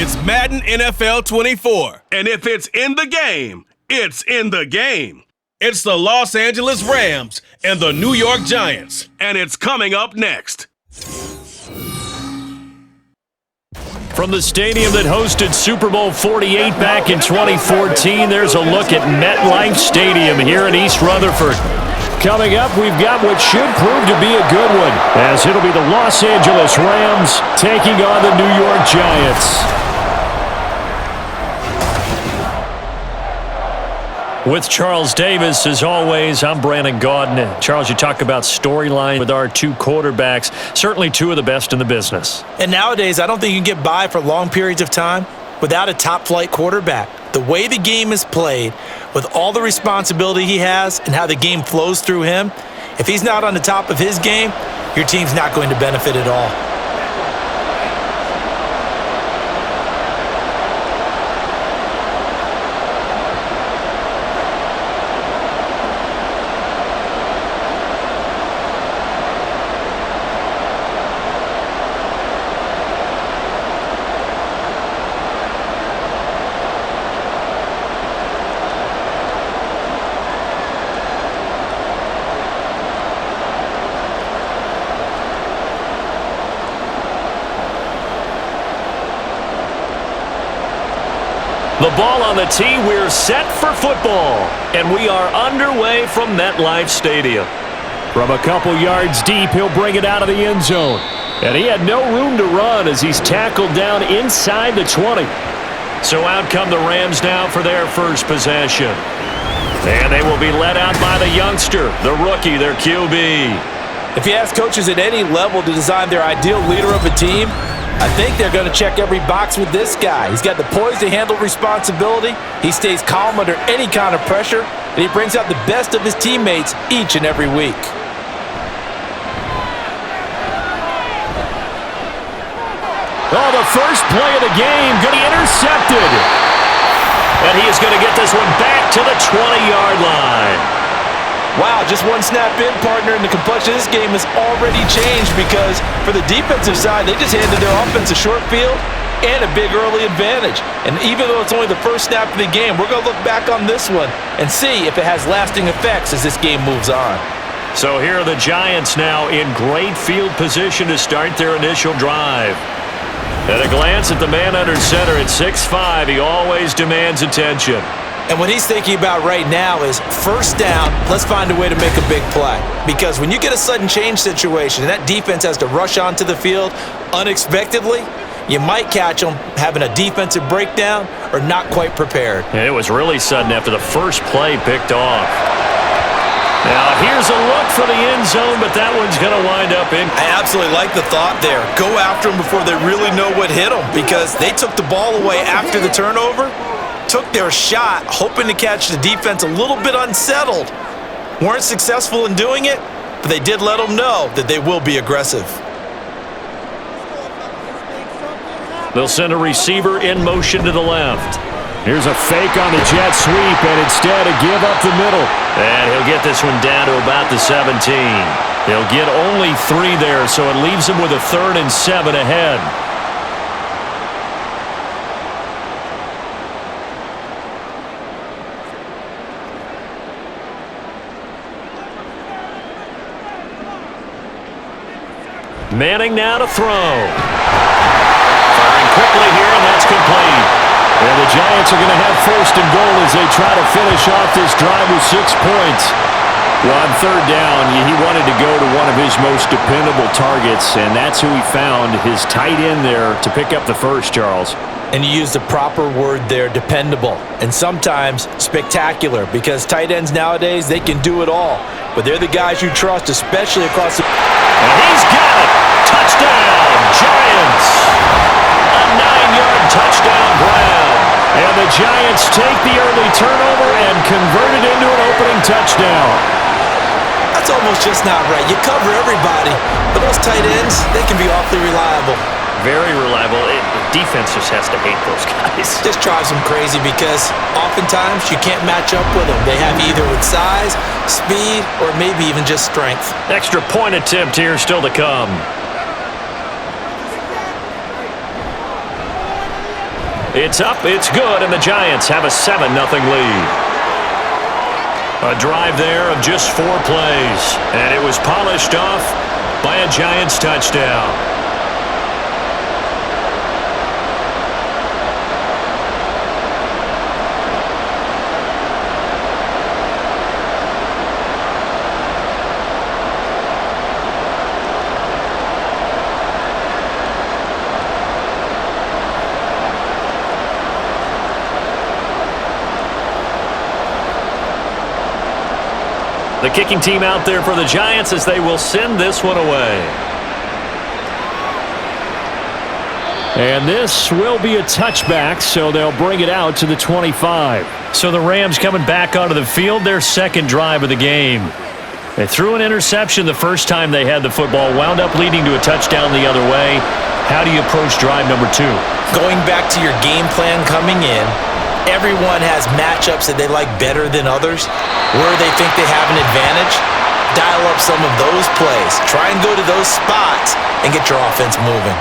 It's Madden NFL 24. And if it's in the game, it's in the game. It's the Los Angeles Rams and the New York Giants. And it's coming up next. From the stadium that hosted Super Bowl 48 back in 2014, there's a look at MetLife Stadium here in East Rutherford. Coming up, we've got what should prove to be a good one, as it'll be the Los Angeles Rams taking on the New York Giants. With Charles Davis, as always, I'm Brandon Gaudin. Charles, you talk about storyline with our two quarterbacks, certainly two of the best in the business. And nowadays, I don't think you can get by for long periods of time without a top-flight quarterback. The way the game is played, with all the responsibility he has and how the game flows through him, if he's not on the top of his game, your team's not going to benefit at all. The ball on the tee, we're set for football, and we are underway from MetLife Stadium. From a couple yards deep, he'll bring it out of the end zone. And he had no room to run as he's tackled down inside the 20. So out come the Rams now for their first possession. And they will be led out by the youngster, the rookie, their QB. If you ask coaches at any level to design their ideal leader of a team, I think they're going to check every box with this guy. He's got the poise to handle responsibility. He stays calm under any kind of pressure, and he brings out the best of his teammates each and every week. Oh, the first play of the game, going to be intercepted. And he is going to get this one back to the 20-yard line. Wow, just one snap in, partner, and the complexion of this game has already changed because for the defensive side, they just handed their offense a short field and a big early advantage. And even though it's only the first snap of the game, we're going to look back on this one and see if it has lasting effects as this game moves on. So here are the Giants now in great field position to start their initial drive. At a glance at the man under center at 6'5", he always demands attention. And what he's thinking about right now is first down, let's find a way to make a big play. Because when you get a sudden change situation and that defense has to rush onto the field unexpectedly, you might catch them having a defensive breakdown or not quite prepared. And it was really sudden after the first play picked off. Now here's a look for the end zone, but that one's going to wind up in. I absolutely like the thought there. Go after them before they really know what hit them because they took the ball away after the turnover. Took their shot, hoping to catch the defense a little bit unsettled. Weren't successful in doing it, but they did let them know that they will be aggressive. They'll send a receiver in motion to the left. Here's a fake on the jet sweep, and instead a give up the middle. And he'll get this one down to about the 17. He'll get only 3 there, so it leaves him with a 3rd and 7 ahead. Manning now to throw. Firing quickly here, and that's complete. And the Giants are going to have 1st and goal as they try to finish off this drive with 6 points. Well, on 3rd down, he wanted to go to one of his most dependable targets, and that's who he found, his tight end there, to pick up the first, Charles. And you used the proper word there, dependable, and sometimes spectacular, because tight ends nowadays, they can do it all. But they're the guys you trust, especially across the... And he's got it! Touchdown, Giants! A 9-yard touchdown grab. And the Giants take the early turnover and convert it into an opening touchdown. That's almost just not right. You cover everybody, but those tight ends, they can be awfully reliable. Very reliable. Defense just has to hate those guys. Just drives them crazy because oftentimes you can't match up with them. They have either with size, speed, or maybe even just strength. Extra point attempt here still to come. It's up, it's good, and the Giants have a 7-0 lead. A drive there of just 4 plays, and it was polished off by a Giants touchdown. The kicking team out there for the Giants as they will send this one away. And this will be a touchback, so they'll bring it out to the 25. So the Rams coming back onto the field, their second drive of the game. They threw an interception the first time they had the football, wound up leading to a touchdown the other way. How do you approach drive number 2? Going back to your game plan coming in, everyone has matchups that they like better than others, where they think they have an advantage. Dial up some of those plays. Try and go to those spots and get your offense moving.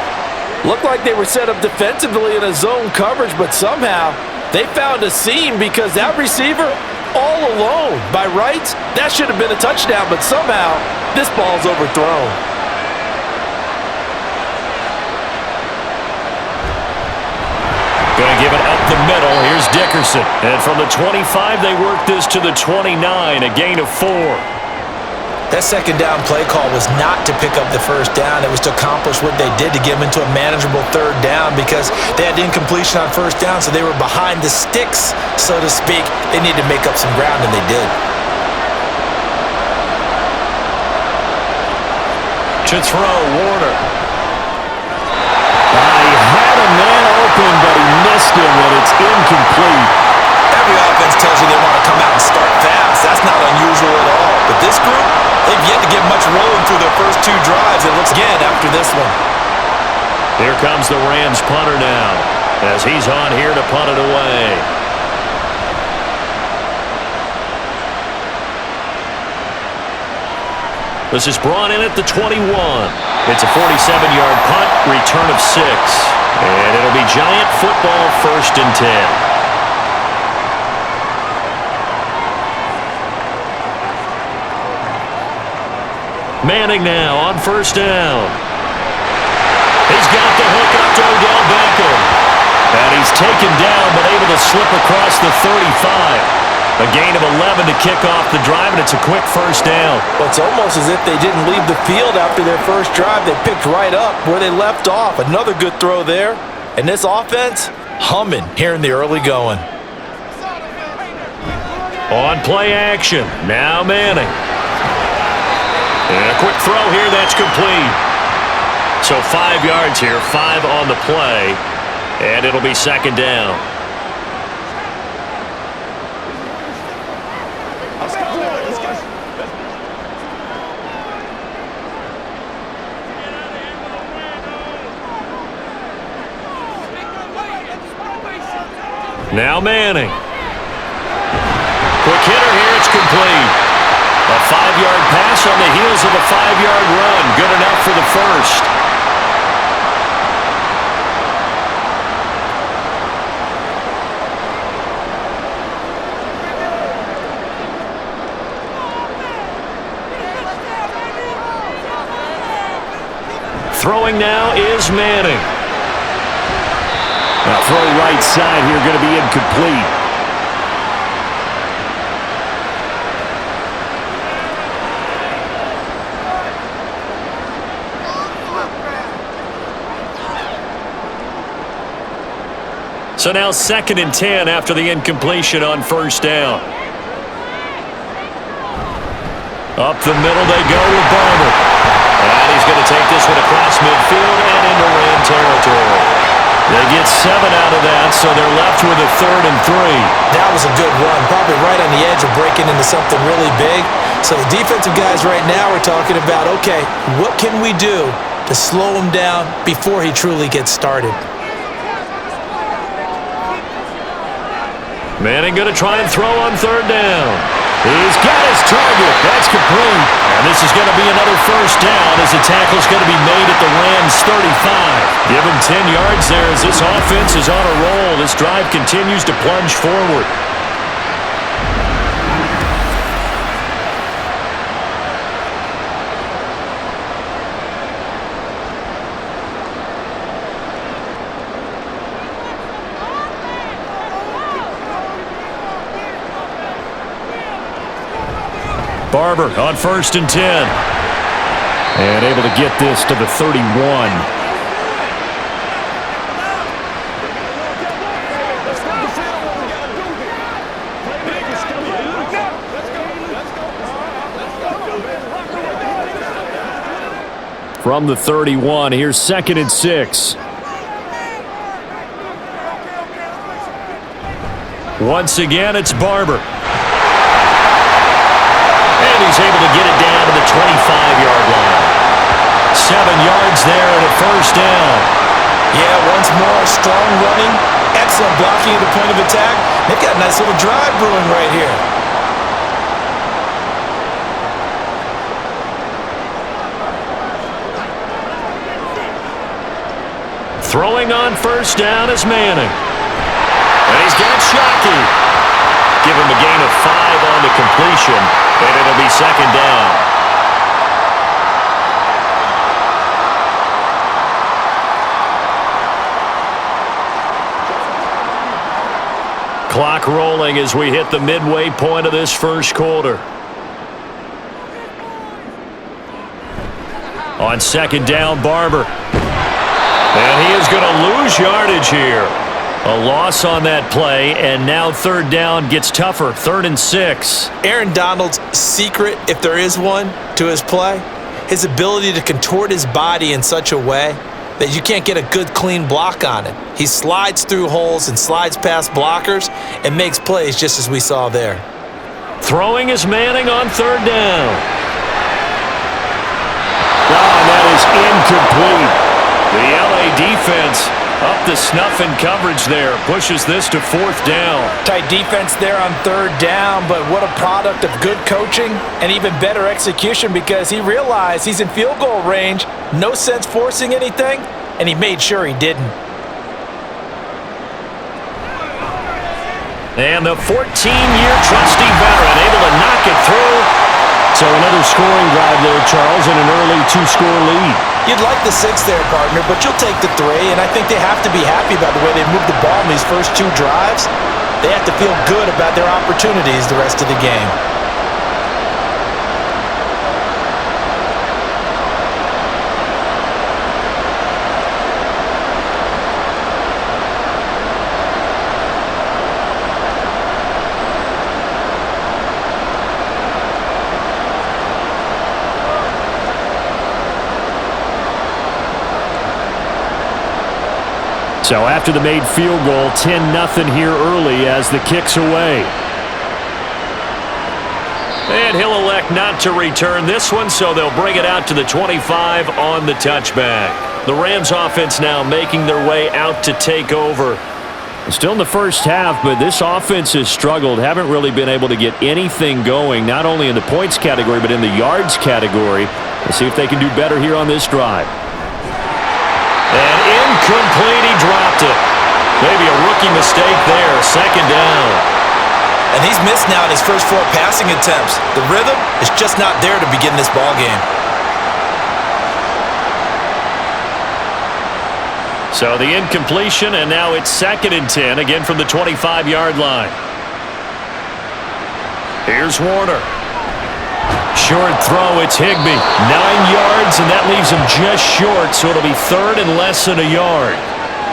Looked like they were set up defensively in a zone coverage, but somehow they found a seam because that receiver all alone. By rights, that should have been a touchdown, but somehow this ball's overthrown. Going to give it up the middle. Here's Dickerson. And from the 25, they work this to the 29, a gain of 4. That second down play call was not to pick up the first down. It was to accomplish what they did to get them into a manageable third down because they had incompletion on first down, so they were behind the sticks, so to speak. They needed to make up some ground, and they did. To throw, Warner. He had a man open, but he missed him, and it's incomplete. Every offense tells you they want to come out and start fast. That's not unusual at all. But this group, they've yet to get much rolling through their first 2 drives. It looks again after this one. Here comes the Rams punter now, as he's on here to punt it away. This is brought in at the 21. It's a 47-yard punt, return of 6. And it'll be Giant football, 1st and 10. Manning now on 1st down. He's got the hook up to Odell Beckham. And he's taken down but able to slip across the 35. A gain of 11 to kick off the drive, and it's a quick 1st down. Well, it's almost as if they didn't leave the field after their first drive. They picked right up where they left off. Another good throw there. And this offense, humming here in the early going. On play action, now Manning. And a quick throw here, that's complete. So 5 yards here, 5 on the play, and it'll be 2nd down. Now Manning. Quick hitter here, it's complete. A 5-yard pass on the heels of a 5-yard run. Good enough for the first. Throwing now is Manning. Now throw right side here, going to be incomplete. So now 2nd and 10 after the incompletion on 1st down. Up the middle they go with Barber. And he's going to take this one across midfield and into Ram territory. They get 7 out of that, so they're left with a 3rd and 3. That was a good run, probably right on the edge of breaking into something really big. So the defensive guys right now are talking about, okay, what can we do to slow him down before he truly gets started? Manning going to try and throw on 3rd down. He's got his target. That's complete. And this is going to be another first down as the tackle's going to be made at the Rams' 35. Give him 10 yards there as this offense is on a roll. This drive continues to plunge forward. Barber on 1st and 10. And able to get this to the 31. From the 31, here's 2nd and 6. Once again, it's Barber. And he's able to get it down to the 25-yard line. 7 yards there and a first down. Yeah, once more, strong running, excellent blocking at the point of attack. They've got a nice little drive brewing right here. Throwing on first down is Manning. And he's got Shockey. Give him a gain of 5 on the completion, and it'll be 2nd down. Clock rolling as we hit the midway point of this first quarter. On 2nd down, Barber. And he is going to lose yardage here. A loss on that play, and now 3rd down gets tougher. 3rd and 6. Aaron Donald's secret, if there is one, to his play, his ability to contort his body in such a way that you can't get a good, clean block on it. He slides through holes and slides past blockers and makes plays just as we saw there. Throwing is Manning on 3rd down. And that is incomplete. The LA defense up to snuff in coverage there. Pushes this to 4th down. Tight defense there on 3rd down, but what a product of good coaching and even better execution because he realized he's in field goal range. No sense forcing anything, and he made sure he didn't. And the 14-year trusty veteran able to knock it through. So another scoring drive there, Charles, and an early 2-score lead. You'd like the 6 there, partner, but you'll take the 3, and I think they have to be happy about the way they moved the ball in these first 2 drives. They have to feel good about their opportunities the rest of the game. So after the made field goal, 10-0 here early as the kick's away. And he'll elect not to return this one, so they'll bring it out to the 25 on the touchback. The Rams offense now making their way out to take over. Still in the first half, but this offense has struggled. Haven't really been able to get anything going, not only in the points category, but in the yards category. Let's see if they can do better here on this drive. And incomplete, he dropped it. Maybe a rookie mistake there, 2nd down. And he's missed now in his first 4 passing attempts. The rhythm is just not there to begin this ball game. So the incompletion, and now it's 2nd and 10, again from the 25-yard line. Here's Warner. Short throw, it's Higbee. 9 yards, and that leaves him just short, so it'll be 3rd and less than a yard.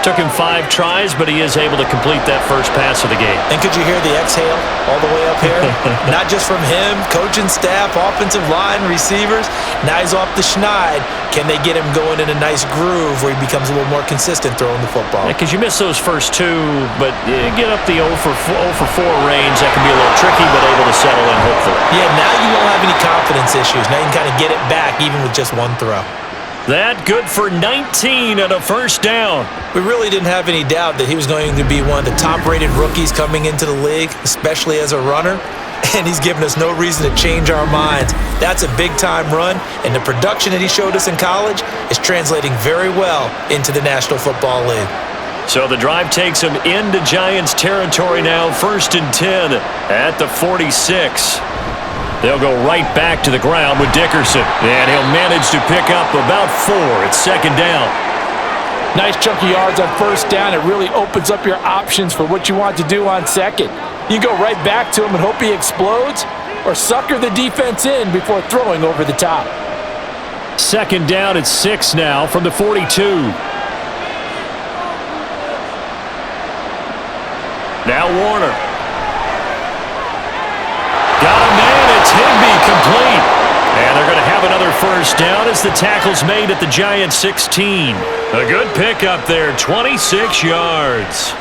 Took him 5 tries, but he is able to complete that first pass of the game. And could you hear the exhale all the way up here? Not just from him, coaching staff, offensive line, receivers. Now he's off the schneid. Can they get him going in a nice groove where he becomes a little more consistent throwing the football? Because you miss those first 2, but get up the 0 for 4 range. That can be a little tricky, but able to settle in, hopefully. Yeah, now you won't have any confidence issues. Now you can kind of get it back even with just 1 throw. That good for 19 and a first down. We really didn't have any doubt that he was going to be one of the top-rated rookies coming into the league, especially as a runner. And he's given us no reason to change our minds. That's a big-time run, and the production that he showed us in college is translating very well into the National Football League. So the drive takes him into Giants territory now, 1st and 10 at the 46. They'll go right back to the ground with Dickerson, and he'll manage to pick up about 4. It's 2nd down. Nice chunk of yards on 1st down. It really opens up your options for what you want to do on 2nd. You go right back to him and hope he explodes, or sucker the defense in before throwing over the top. 2nd down at 6 now from the 42. Now Warner. Got a man. It's Higbee complete. And they're going to have another 1st down as the tackle's made at the Giants 16. A good pickup there, 26 yards.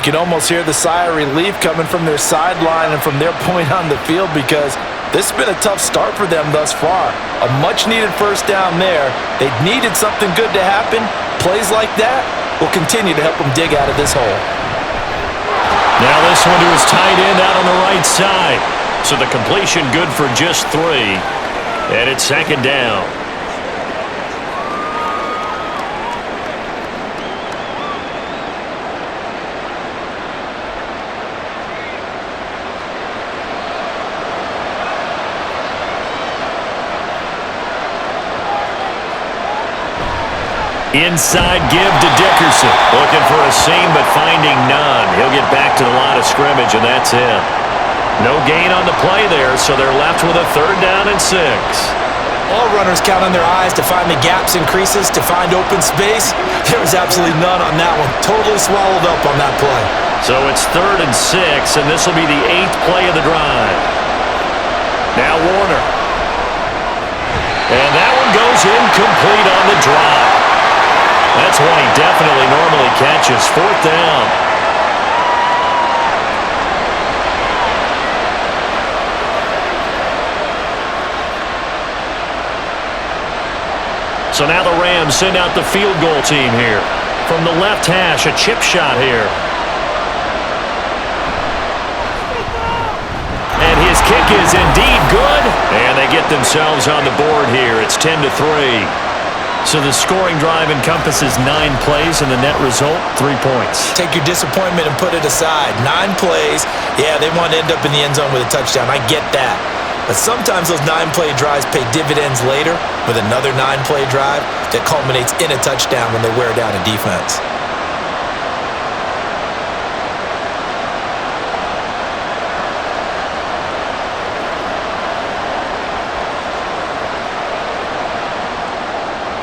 You can almost hear the sigh of relief coming from their sideline and from their point on the field, because this has been a tough start for them thus far. A much-needed 1st down there. They needed something good to happen. Plays like that will continue to help them dig out of this hole. Now this one to his tight end out on the right side. So the completion good for just 3. And it's 2nd down. Inside give to Dickerson. Looking for a seam, but finding none. He'll get back to the line of scrimmage, and that's it. No gain on the play there, so they're left with a 3rd down and 6. All runners count on their eyes to find the gaps and creases, to find open space. There was absolutely none on that one. Totally swallowed up on that play. So it's 3rd and 6, and this will be the 8th play of the drive. Now Warner. And that one goes incomplete on the drop. That's one he definitely normally catches. 4th down. So now the Rams send out the field goal team here. From the left hash, a chip shot here. And his kick is indeed good. And they get themselves on the board here. It's 10-3. So the scoring drive encompasses 9 plays, and the net result, 3 points. Take your disappointment and put it aside. 9 plays. Yeah, they want to end up in the end zone with a touchdown. I get that. But sometimes those 9-play drives pay dividends later with another 9-play drive that culminates in a touchdown when they wear down a defense.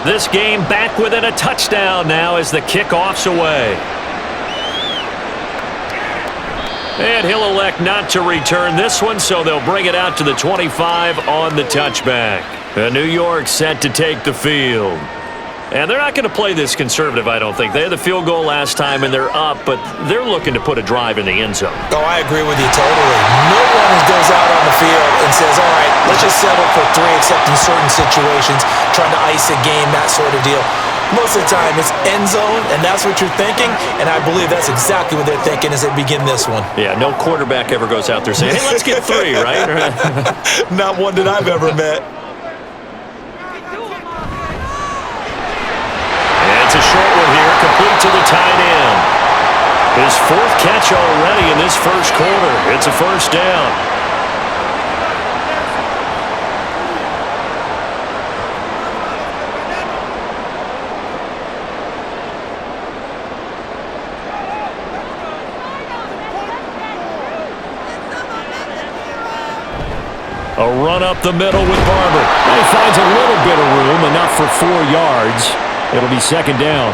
This game back within a touchdown now as the kickoff's away. And he'll elect not to return this one, so they'll bring it out to the 25 on the touchback. New York set to take the field. And they're not going to play this conservative, I don't think. They had the field goal last time, and they're up, but they're looking to put a drive in the end zone. Oh, I agree with you totally. No one goes out on the field and says, all right, let's just settle for 3, except in certain situations, trying to ice a game, that sort of deal. Most of the time, it's end zone, and that's what you're thinking, and I believe that's exactly what they're thinking as they begin this one. Yeah, no quarterback ever goes out there saying, hey, let's get 3, right? Not one that I've ever met. It's a short one here, complete to the tight end. His 4th catch already in this first quarter. It's a 1st down. A run up the middle with Barber. And he finds a little bit of room, enough for 4 yards. It'll be 2nd down.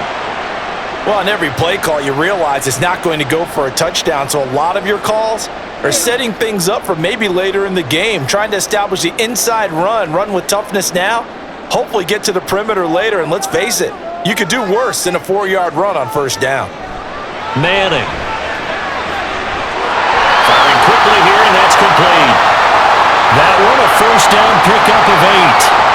Well, on every play call, you realize it's not going to go for a touchdown, so a lot of your calls are setting things up for maybe later in the game, trying to establish the inside run with toughness now, hopefully get to the perimeter later, and let's face it, you could do worse than a 4-yard run on 1st down. Manning. Firing quickly here, and that's complete. That one, a 1st down pickup of 8.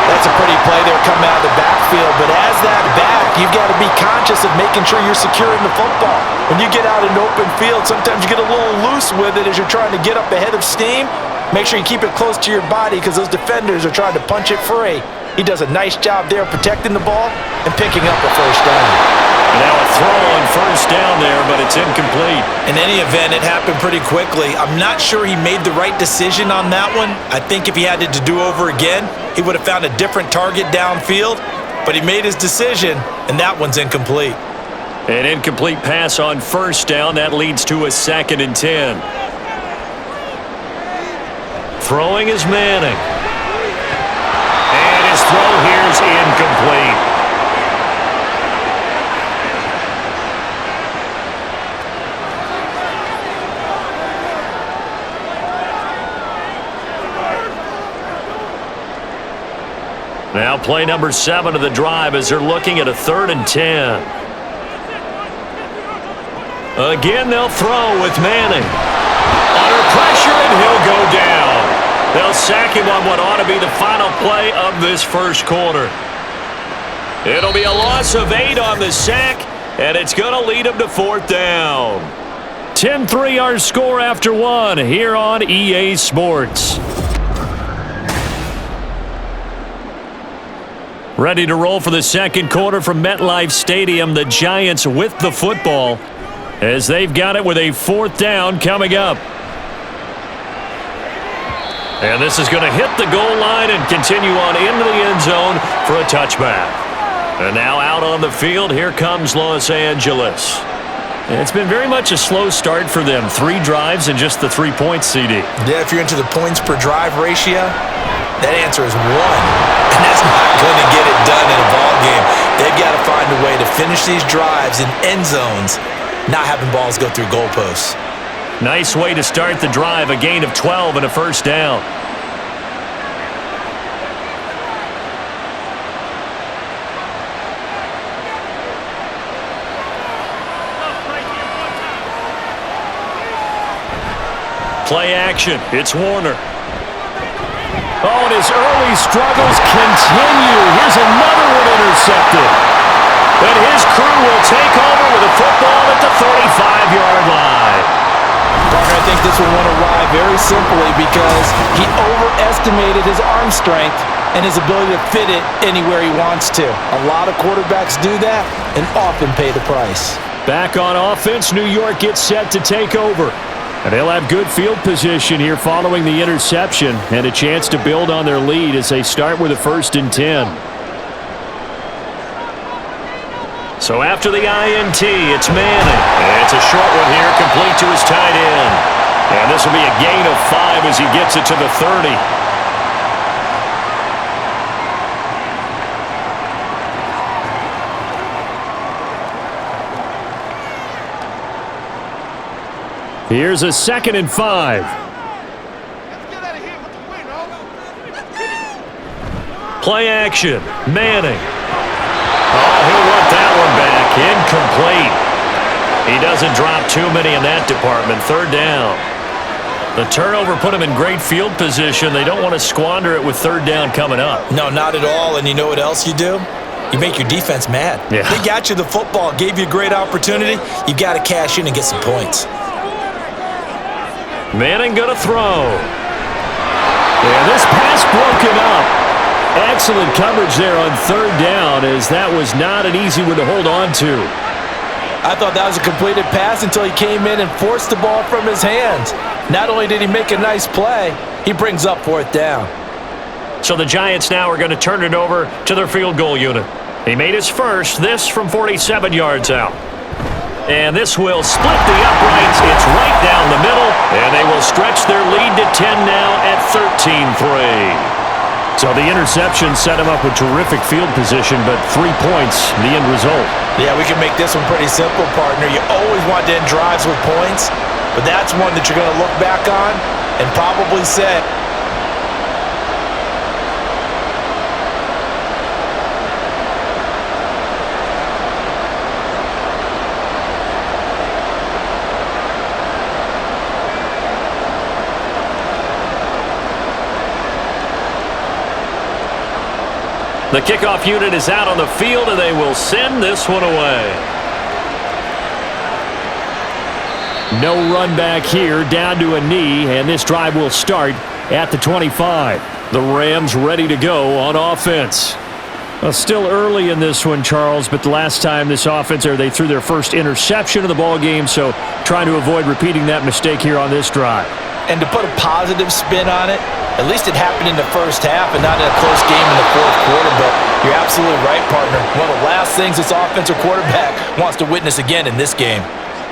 That's a pretty play there, come out of the backfield, but as that back, you've got to be conscious of making sure you're securing the football. When you get out in open field, sometimes you get a little loose with it as you're trying to get up ahead of steam. Make sure you keep it close to your body because those defenders are trying to punch it free. He does a nice job there protecting the ball and picking up a first down. Now a throw on first down there, but it's incomplete. In any event, it happened pretty quickly. I'm not sure he made the right decision on that one. I think if he had it to do over again, he would have found a different target downfield, but he made his decision, and that one's incomplete. An incomplete pass on first down. That leads to a 2nd and 10. Throwing is Manning. And his throw here's incomplete. Now play number 7 of the drive as they're looking at a 3rd and 10. Again, they'll throw with Manning. Under pressure, and he'll go down. They'll sack him on what ought to be the final play of this first quarter. It'll be a loss of 8 on the sack, and it's going to lead him to 4th down. 10-3 our score after 1 here on EA Sports. Ready to roll for the second quarter from MetLife Stadium. The Giants with the football as they've got it with a 4th down coming up. And this is going to hit the goal line and continue on into the end zone for a touchback. And now out on the field, here comes Los Angeles. It's been very much a slow start for them. 3 drives and just the 3 points, CD. Yeah, if you're into the points per drive ratio, that answer is 1. And that's not going to get it done in a ball game. They've got to find a way to finish these drives in end zones, not having balls go through goalposts. Nice way to start the drive, a gain of 12 and a first down. Play action. It's Warner. Oh, and his early struggles continue. Here's another one intercepted. But his crew will take over with a football at the 35-yard line. Parker, I think this will want to ride very simply because he overestimated his arm strength and his ability to fit it anywhere he wants to. A lot of quarterbacks do that and often pay the price. Back on offense, New York gets set to take over. And they'll have good field position here following the interception and a chance to build on their lead as they start with a 1st and 10. So after the INT, it's Manning. And it's a short one here, complete to his tight end. And this will be a gain of 5 as he gets it to the 30. Here's a 2nd and 5. Play action. Manning. Oh, he'll want that one back. Incomplete. He doesn't drop too many in that department. 3rd down. The turnover put him in great field position. They don't want to squander it with 3rd down coming up. No, not at all. And you know what else you do? You make your defense mad. Yeah. They got you the football, gave you a great opportunity. You got to cash in and get some points. Manning gonna throw. And this pass broken up. Excellent coverage there on 3rd down as that was not an easy one to hold on to. I thought that was a completed pass until he came in and forced the ball from his hands. Not only did he make a nice play, he brings up 4th down. So the Giants now are going to turn it over to their field goal unit. He made his first, this from 47 yards out. And this will split the uprights. It's right down the middle, and they will stretch their lead to 10 now at 13-3. So the interception set him up with terrific field position, but 3 points, the end result. Yeah, we can make this one pretty simple, partner. You always want to end drives with points, but that's one that you're going to look back on and probably say, The kickoff unit is out on the field, and they will send this one away. No run back here, down to a knee, and this drive will start at the 25. The Rams ready to go on offense. Well, still early in this one, Charles, but the last time this offense, they threw their first interception of the ball game, so trying to avoid repeating that mistake here on this drive. And to put a positive spin on it, at least it happened in the first half and not in a close game in the fourth quarter, but you're absolutely right, partner. One of the last things this offensive quarterback wants to witness again in this game.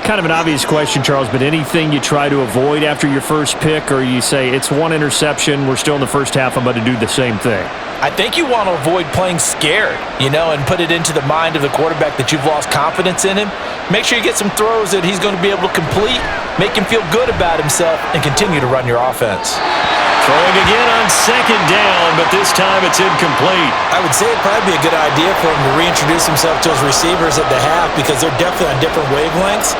Kind of an obvious question, Charles, but anything you try to avoid after your first pick, or you say it's one interception, we're still in the first half, I'm about to do the same thing? I think you want to avoid playing scared, and put it into the mind of the quarterback that you've lost confidence in him. Make sure you get some throws that he's going to be able to complete, make him feel good about himself, and continue to run your offense. Throwing again on second down, but this time it's incomplete. I would say it'd probably be a good idea for him to reintroduce himself to his receivers at the half because they're definitely on different wavelengths.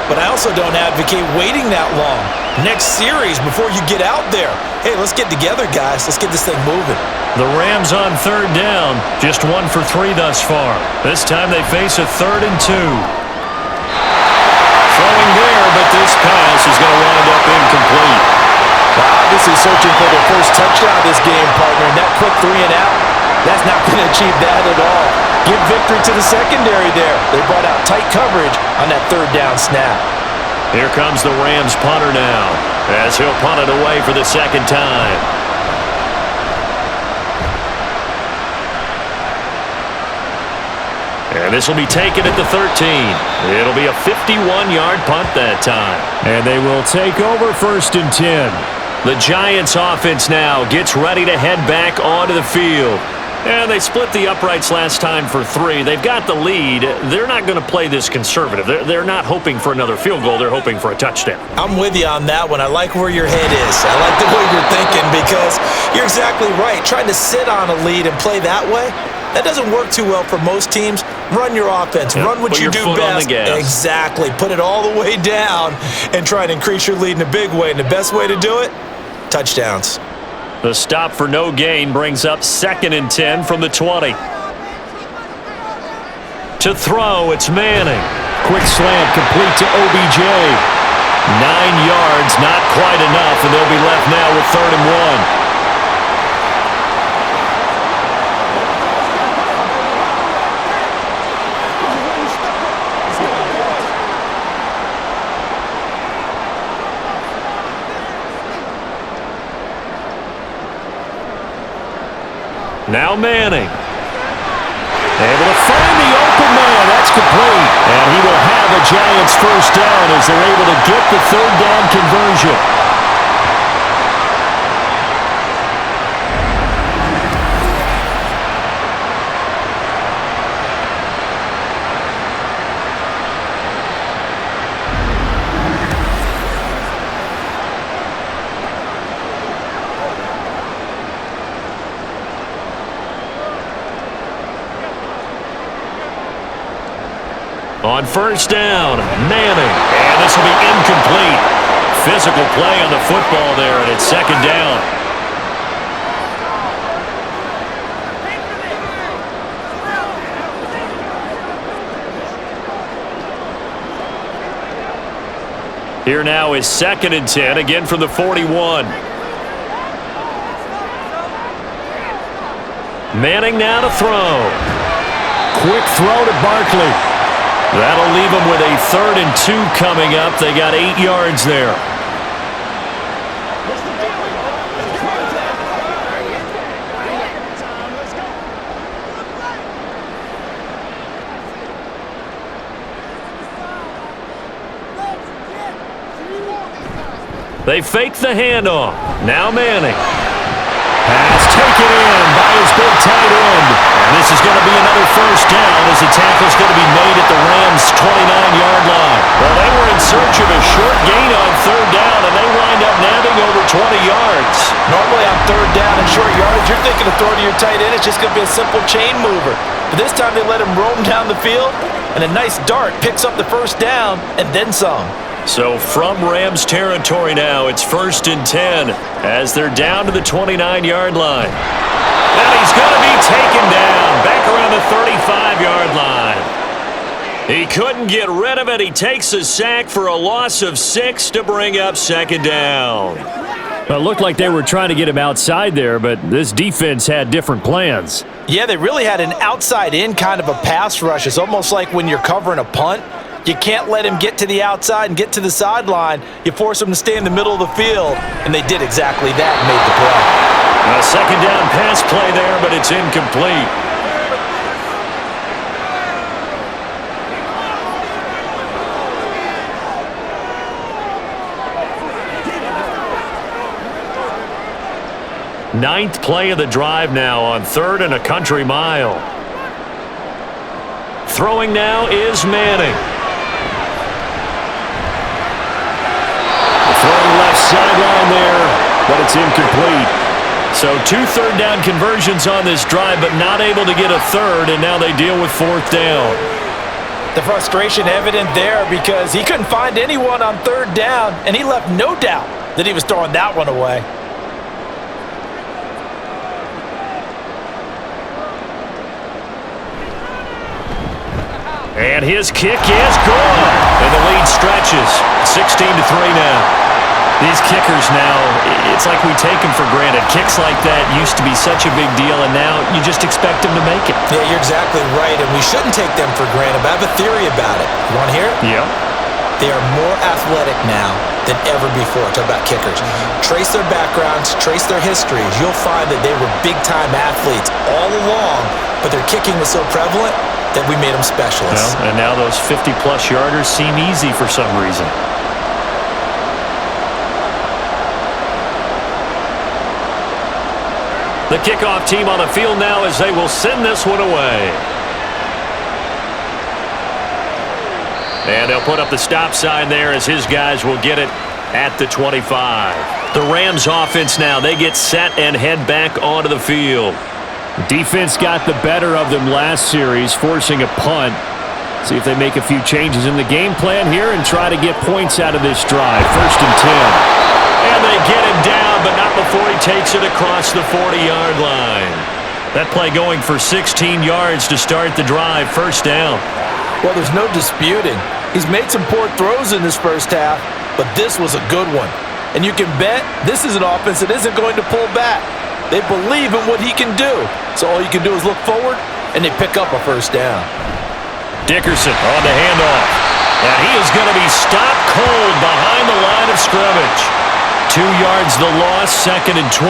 But I also don't advocate waiting that long. Next series before you get out there. Hey, let's get together, guys. Let's get this thing moving. The Rams on third down, just 1 for 3 thus far. This time they face a 3rd and 2. Throwing there, but this pass is going to wind up incomplete. Obviously searching for their first touchdown this game, partner. And that quick 3 and out, that's not going to achieve that at all. Give victory to the secondary there. They brought out tight coverage on that 3rd down snap. Here comes the Rams punter now, as he'll punt it away for the second time. And this will be taken at the 13. It'll be a 51-yard punt that time. And they will take over 1st and 10. The Giants offense now gets ready to head back onto the field. And they split the uprights last time for 3. They've got the lead. They're not going to play this conservative. They're not hoping for another field goal. They're hoping for a touchdown. I'm with you on that one. I like where your head is. I like the way you're thinking because you're exactly right. Trying to sit on a lead and play that way, that doesn't work too well for most teams. Run your offense. Run what you do best. Exactly. Put it all the way down and try and increase your lead in a big way. And the best way to do it, touchdowns. The stop for no gain brings up 2nd and 10 from the 20. To throw, it's Manning. Quick slant complete to OBJ. 9 yards, not quite enough, and they'll be left now with 3rd and 1. Now Manning. Able to find the open man. That's complete. And he will have a Giants first down as they're able to get the 3rd down conversion. On first down, Manning. And this will be incomplete. Physical play on the football there, and it's 2nd down. Here now is 2nd and 10, again from the 41. Manning now to throw. Quick throw to Barkley. That'll leave them with a 3rd and 2 coming up. They got 8 yards there. They fake the handoff. Now Manning. Pass taken in by his big tight end. And this is going to be another first down as the tackle's going to be made at the Rams' 29-yard line. Well, they were in search of a short gain on 3rd down, and they wind up nabbing over 20 yards. Normally on 3rd down and short yardage, you're thinking of throwing to your tight end. It's just going to be a simple chain mover. But this time they let him roam down the field, and a nice dart picks up the first down and then some. So from Rams territory now, it's 1st and 10 as they're down to the 29-yard line. And he's going to be taken down. He couldn't get rid of it. He takes a sack for a loss of 6 to bring up second down. Well, it looked like they were trying to get him outside there, but this defense had different plans. Yeah, they really had an outside-in kind of a pass rush. It's almost like when you're covering a punt. You can't let him get to the outside and get to the sideline. You force him to stay in the middle of the field, and they did exactly that and made the play. A second down pass play there, but it's incomplete. Ninth play of the drive now on 3rd and a country mile. Throwing now is Manning. Throwing left sideline there, but it's incomplete. So 2 third down conversions on this drive, but not able to get a third, and now they deal with 4th down. The frustration evident there because he couldn't find anyone on 3rd down, and he left no doubt that he was throwing that one away. And his kick is good. And the lead stretches. 16-3 now. These kickers now, it's like we take them for granted. Kicks like that used to be such a big deal, and now you just expect them to make it. Yeah, you're exactly right, and we shouldn't take them for granted, but I have a theory about it. You want to hear it? Yeah. They are more athletic now than ever before. Talk about kickers. Trace their backgrounds, trace their histories. You'll find that they were big-time athletes all along, but their kicking was so prevalent that we made them specialists. Well, and now those 50-plus yarders seem easy for some reason. The kickoff team on the field now as they will send this one away. And they'll put up the stop sign there as his guys will get it at the 25. The Rams offense now, they get set and head back onto the field. Defense got the better of them last series, forcing a punt. See if they make a few changes in the game plan here and try to get points out of this drive. 1st and 10. And they get him down, but not before he takes it across the 40-yard line. That play going for 16 yards to start the drive. 1st down. Well, there's no disputing. He's made some poor throws in this first half, but this was a good one. And you can bet this is an offense that isn't going to pull back. They believe in what he can do. So all you can do is look forward, and they pick up a 1st down. Dickerson on the handoff. And he is going to be stopped cold behind the line of scrimmage. 2 yards the loss, 2nd and 12.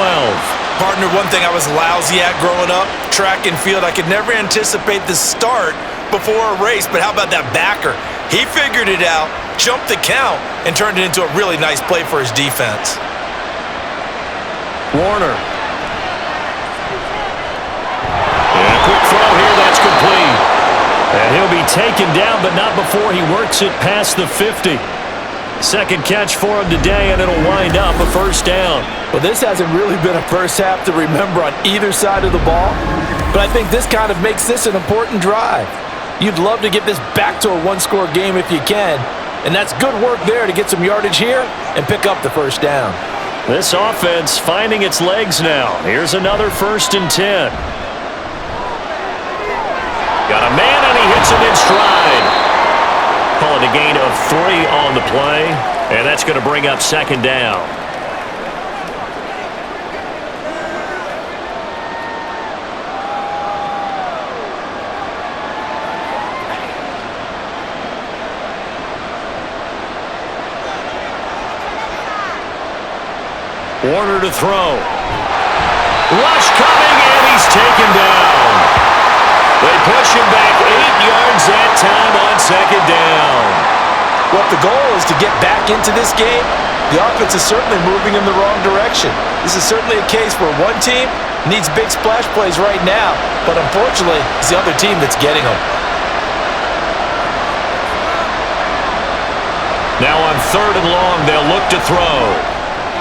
Partner, one thing I was lousy at growing up, track and field, I could never anticipate the start before a race, but how about that backer? He figured it out, jumped the count, and turned it into a really nice play for his defense. Warner. And a quick throw here, that's complete. And he'll be taken down, but not before he works it past the 50. Second catch for him today, and it'll wind up a 1st down. Well, this hasn't really been a first half to remember on either side of the ball, but I think this kind of makes this an important drive. You'd love to get this back to a one-score game if you can, and that's good work there to get some yardage here and pick up the 1st down. This offense finding its legs now. Here's another 1st and 10. Got a man, and he hits him in stride. Call it a gain of 3 on the play, and that's going to bring up 2nd down. Warner to throw. Rush coming, and he's taken down. They push him back 8 yards that time on 2nd down. Well, if the goal is to get back into this game, the offense is certainly moving in the wrong direction. This is certainly a case where one team needs big splash plays right now, but unfortunately, it's the other team that's getting them. Now on 3rd and long, they'll look to throw.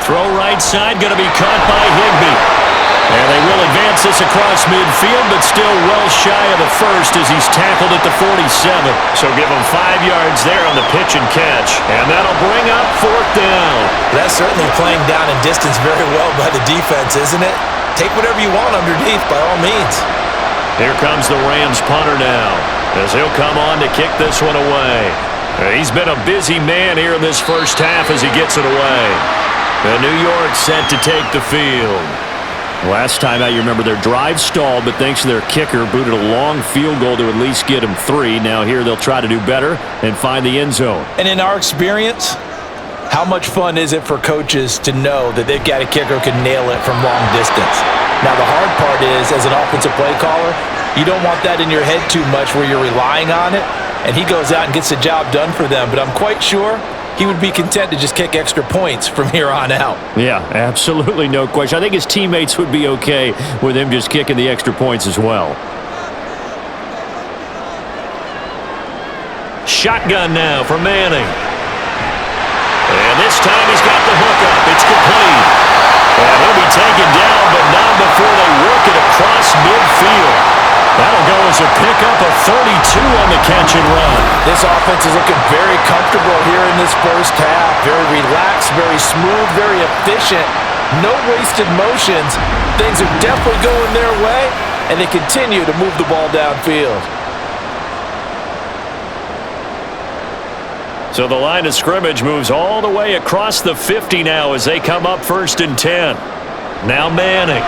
Throw right side, going to be caught by Higbee. And they will advance this across midfield, but still well shy of the 1st as he's tackled at the 47. So give him 5 yards there on the pitch and catch. And that'll bring up 4th down. That's certainly playing down in distance very well by the defense, isn't it? Take whatever you want underneath by all means. Here comes the Rams punter now. as he'll come on to kick this one away. He's been a busy man here in this first half as he gets it away. And New York set to take the field. Last time out, you remember their drive stalled, but thanks to their kicker, booted a long field goal to at least get them 3. Now here they'll try to do better and find the end zone. And in our experience, how much fun is it for coaches to know that they've got a kicker who can nail it from long distance? Now the hard part is, as an offensive play caller, you don't want that in your head too much where you're relying on it, and he goes out and gets the job done for them. But I'm quite sure he would be content to just kick extra points from here on out. Yeah, absolutely no question. I think his teammates would be okay with him just kicking the extra points as well. Shotgun now for Manning. And this time he's got the hook up. It's complete. And he'll be taken down, but not before they work it across midfield. That'll go as a pickup of 32 on the catch and run. This offense is looking very comfortable here in this first half. Very relaxed, very smooth, very efficient. No wasted motions. Things are definitely going their way, and they continue to move the ball downfield. So the line of scrimmage moves all the way across the 50 now as they come up 1st and 10. Now Manning.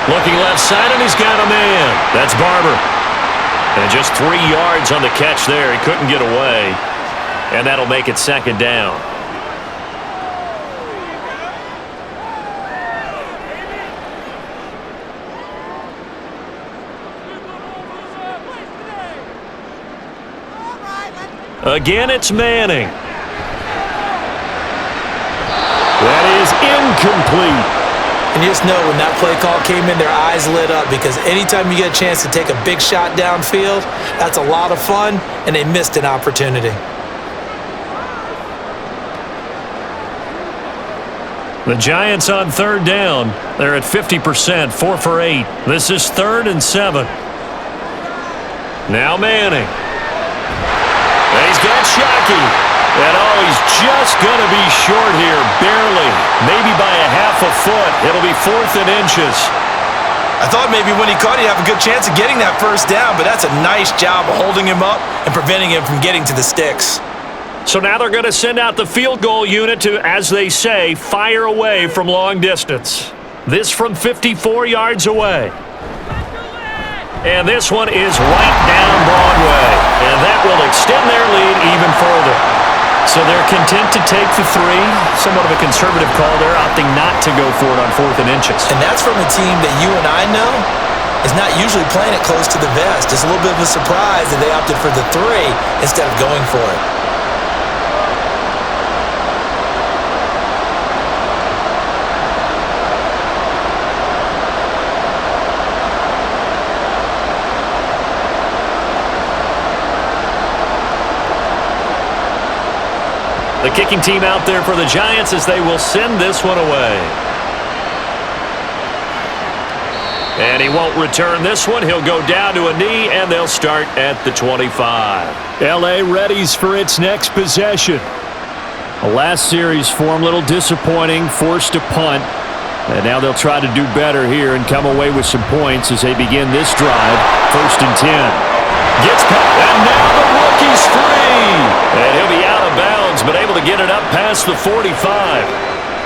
Looking left side, and he's got a man. That's Barber. And just 3 yards on the catch there. He couldn't get away. And that'll make it 2nd down. Again, it's Manning. That is incomplete. And you just know when that play call came in, their eyes lit up, because anytime you get a chance to take a big shot downfield, that's a lot of fun, and they missed an opportunity. The Giants on 3rd down. They're at 50%, 4 for 8. This is 3rd and 7. Now Manning. And he's got Shockey. And he's just going to be short here, barely. Maybe by a half a foot. It'll be 4th and inches. I thought maybe when he caught it, he'd have a good chance of getting that first down, but that's a nice job of holding him up and preventing him from getting to the sticks. So now they're going to send out the field goal unit to, as they say, fire away from long distance. This from 54 yards away. And this one is right down Broadway. And that will extend their lead even further. So they're content to take the 3. Somewhat of a conservative call there, opting not to go for it on 4th and inches. And that's from a team that you and I know is not usually playing it close to the vest. It's a little bit of a surprise that they opted for the 3 instead of going for it. The kicking team out there for the Giants as they will send this one away. And he won't return this one. He'll go down to a knee, and they'll start at the 25. L.A. readies for its next possession. The last series for him, a little disappointing, forced to punt. And now they'll try to do better here and come away with some points as they begin this drive. 1st and 10. Gets past, and now the rookie's free. And he'll be out of bounds, but able to get it up past the 45.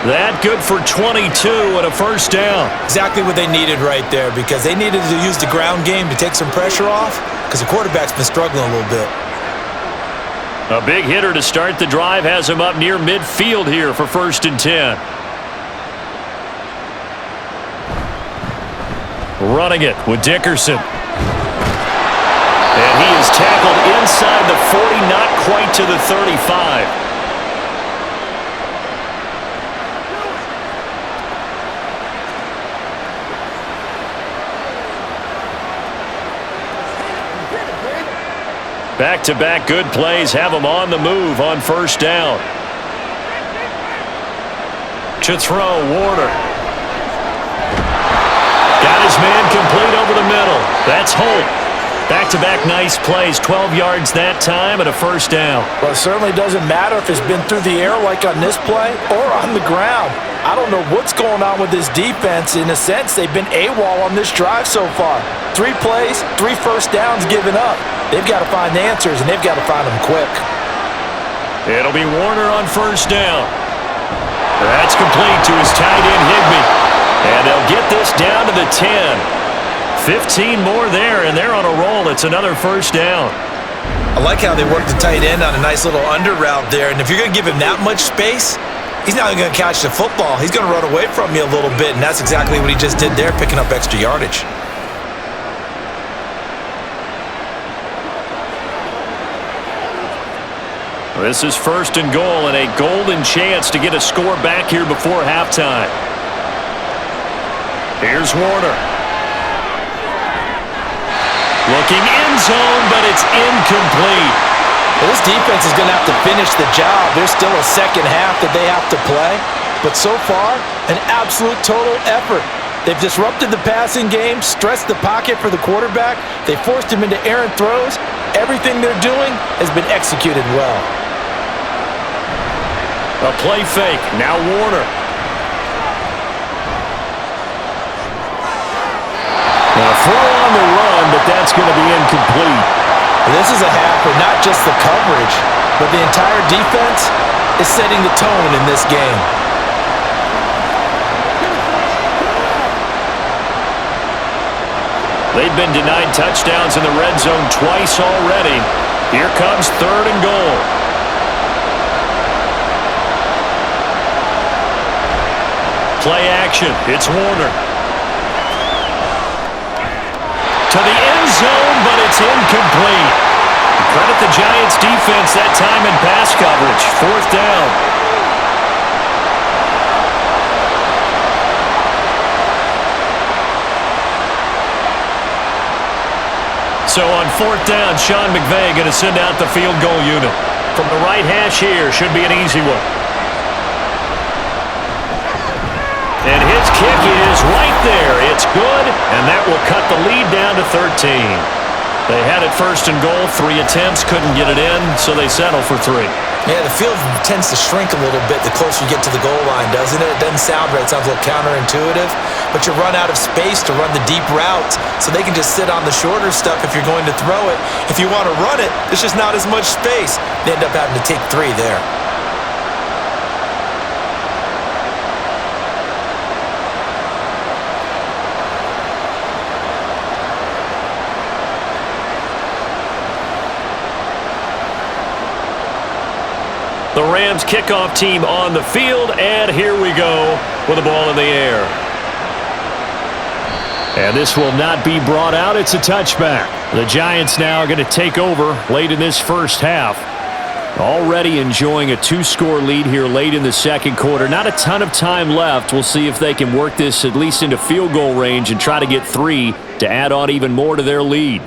That good for 22 and a first down. Exactly what they needed right there, because they needed to use the ground game to take some pressure off, because the quarterback's been struggling a little bit. A big hitter to start the drive has him up near midfield here for 1st and 10. Running it with Dickerson. And he is tackled inside the 40, not quite to the 35. Back-to-back good plays have him on the move on 1st down. To throw, Warner. Got his man complete over the middle. That's Holt. Back-to-back nice plays, 12 yards that time and a first down. Well, it certainly doesn't matter if it's been through the air like on this play or on the ground. I don't know what's going on with this defense. In a sense, they've been AWOL on this drive so far. 3 plays, 3 first downs given up. They've got to find answers, and they've got to find them quick. It'll be Warner on first down. That's complete to his tight end, Higbee. And they'll get this down to the 10. 15 more there, and they're on a roll. It's another first down. I like how they work the tight end on a nice little under route there. And if you're going to give him that much space, he's not going to catch the football. He's going to run away from you a little bit, and that's exactly what he just did there, picking up extra yardage. This is first and goal, and a golden chance to get a score back here before halftime. Here's Warner. Looking end zone, but it's incomplete. Well, this defense is going to have to finish the job. There's still a second half that they have to play. But so far, an absolute total effort. They've disrupted the passing game, stressed the pocket for the quarterback. They forced him into errant throws. Everything they're doing has been executed well. A play fake. Now Warner. A throw on the run, but that's going to be incomplete. This is a half where not just the coverage, but the entire defense is setting the tone in this game. They've been denied touchdowns in the red zone twice already. Here comes third and goal. Play action. It's Warner. To the end zone, but it's incomplete. Credit the Giants' defense that time in pass coverage. Fourth down. So on fourth down, Sean McVay going to send out the field goal unit. From the right hash here, should be an easy one. And his kick is right there. It's good, and that will cut the lead down to 13. They had it first and goal, 3 attempts, couldn't get it in, so they settle for 3. Yeah, the field tends to shrink a little bit the closer you get to the goal line, doesn't it? It doesn't sound right. It sounds a little counterintuitive, but you run out of space to run the deep routes, so they can just sit on the shorter stuff if you're going to throw it. If you want to run it, there's just not as much space. They end up having to take 3 there. The Rams kickoff team on the field, and here we go with the ball in the air. And this will not be brought out. It's a touchback. The Giants now are going to take over late in this first half. Already enjoying a 2-score lead here late in the second quarter. Not a ton of time left. We'll see if they can work this at least into field goal range and try to get 3 to add on even more to their lead.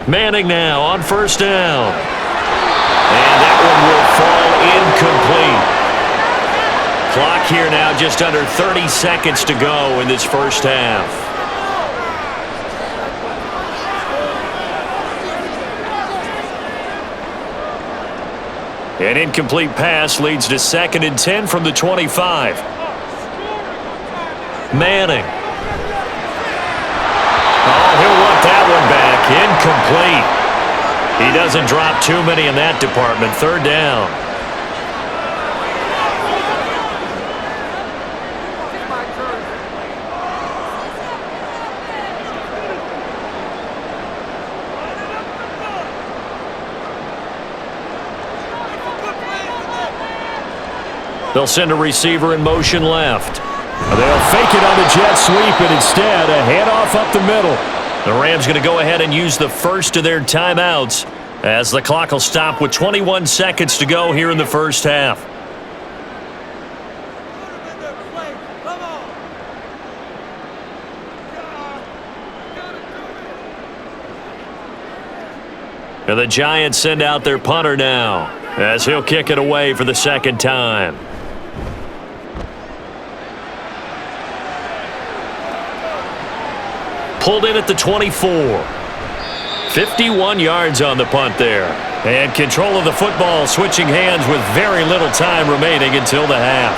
Manning now on first down. And that one will fall incomplete. Clock here now just under 30 seconds to go in this first half. An incomplete pass leads to 2nd and 10 from the 25. Manning. Oh, he'll want that one back. Incomplete. He doesn't drop too many in that department. 3rd down. They'll send a receiver in motion left. They'll fake it on the jet sweep, and instead a handoff up the middle. The Rams going to go ahead and use the first of their timeouts as the clock will stop with 21 seconds to go here in the first half. And the Giants send out their punter now as he'll kick it away for the second time. pulled in at the 24. 51 yards on the punt there. And control of the football, switching hands with very little time remaining until the half.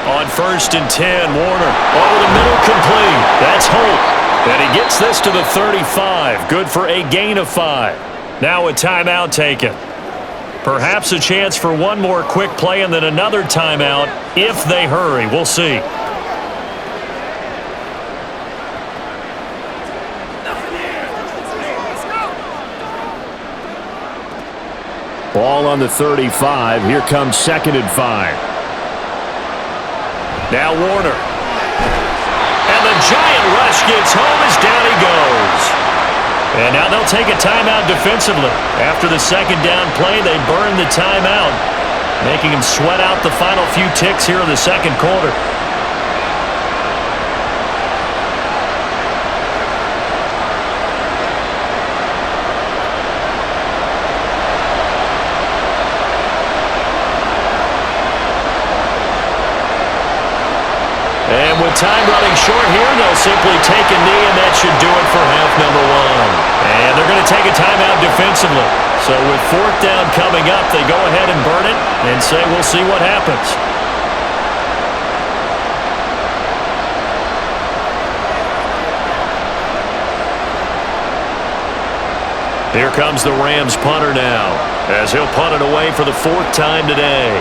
On 1st and 10, Warner over the middle, complete. That's Holt. And he gets this to the 35. Good for a gain of 5. Now a timeout taken. Perhaps a chance for one more quick play and then another timeout if they hurry. We'll see. Ball on the 35. Here comes 2nd and 5. Now Warner. And the giant rush gets home as down he goes. And now they'll take a timeout defensively. After the 2nd down play, they burn the timeout, making him sweat out the final few ticks here in the 2nd quarter. And with time running short here, they'll simply take a knee, and that should do it for half number 1. And they're going to take a timeout defensively. So with 4th down coming up, they go ahead and burn it and say we'll see what happens. Here comes the Rams punter now, as he'll punt it away for the 4th time today.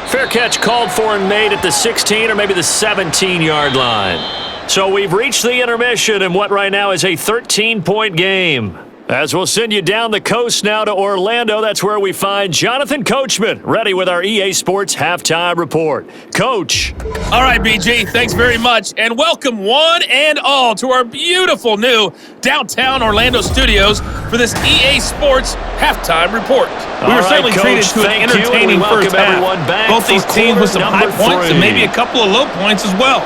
Fair catch called for and made at the 16 or maybe the 17-yard line. So we've reached the intermission in what right now is a 13-point game. As we'll send you down the coast now to Orlando, that's where we find Jonathan Coachman, ready with our EA Sports Halftime Report. Coach. All right, BG, thanks very much, and welcome one and all to our beautiful new downtown Orlando studios for this EA Sports Halftime Report. We were certainly treated to an entertaining first half. Both these teams with some high points and maybe a couple of low points as well.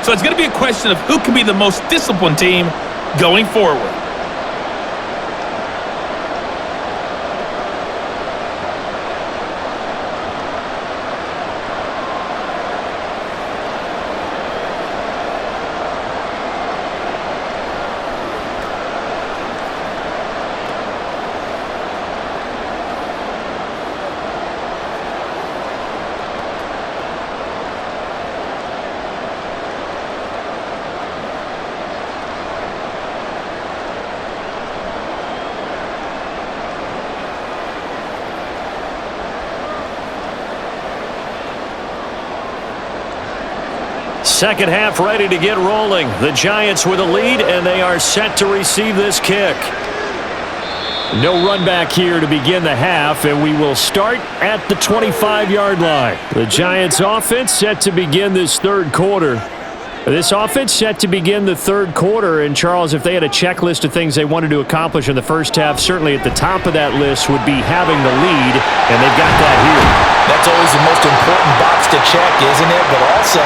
So it's going to be a question of who can be the most disciplined team going forward. Second half ready to get rolling. The Giants with a lead, and they are set to receive this kick. No run back here to begin the half, and we will start at the 25-yard line. The Giants offense set to begin this 3rd quarter. This offense set to begin the 3rd quarter, and Charles, if they had a checklist of things they wanted to accomplish in the first half, certainly at the top of that list would be having the lead, and they've got that here. That's always the most important box to check, isn't it? But also,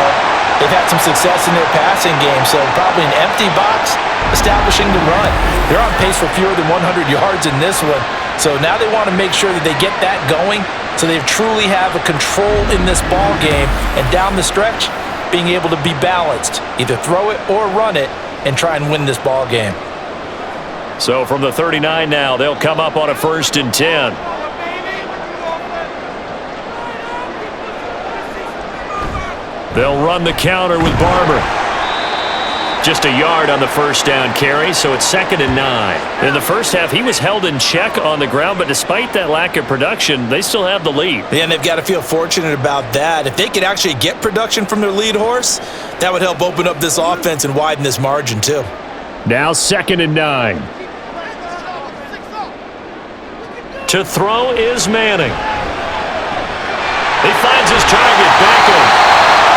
they've had some success in their passing game, so probably an empty box establishing the run. They're on pace for fewer than 100 yards in this one, so now they want to make sure that they get that going so they truly have a control in this ball game, and down the stretch, being able to be balanced, either throw it or run it, and try and win this ball game. So from the 39 now, they'll come up on a 1st and 10. They'll run the counter with Barber. Just a yard on the 1st down carry, so it's 2nd and 9. In the first half, he was held in check on the ground, but despite that lack of production, they still have the lead. Yeah, and they've got to feel fortunate about that. If they could actually get production from their lead horse, that would help open up this offense and widen this margin too. Now 2nd and 9. To throw is Manning. He finds his target, Beckham.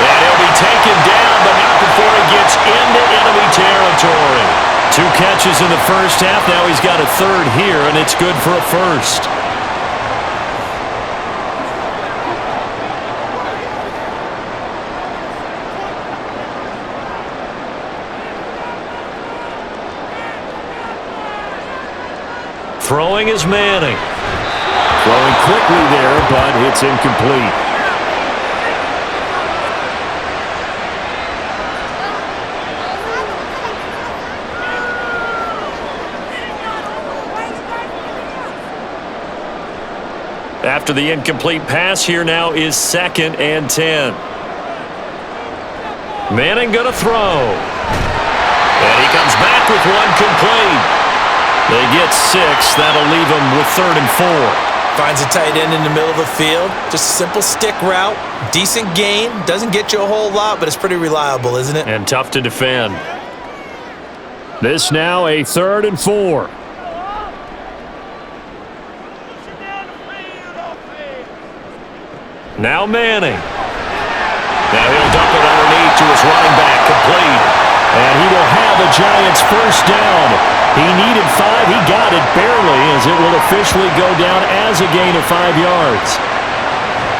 And he'll be taken down, but not before he gets into enemy territory. 2 catches in the first half. Now he's got a 3rd here, and it's good for a 1st. Throwing is Manning. Throwing quickly there, but it's incomplete. After the incomplete pass, here now is 2nd and 10. Manning going to throw. And he comes back with one complete. They get 6. That'll leave them with 3rd and 4. Finds a tight end in the middle of the field. Just a simple stick route. Decent gain. Doesn't get you a whole lot, but it's pretty reliable, isn't it? And tough to defend. This now a 3rd and 4. Now Manning. Now he'll dump it underneath to his running back, complete. And he will have the Giants first down. He needed 5. He got it barely, as it will officially go down as a gain of 5 yards.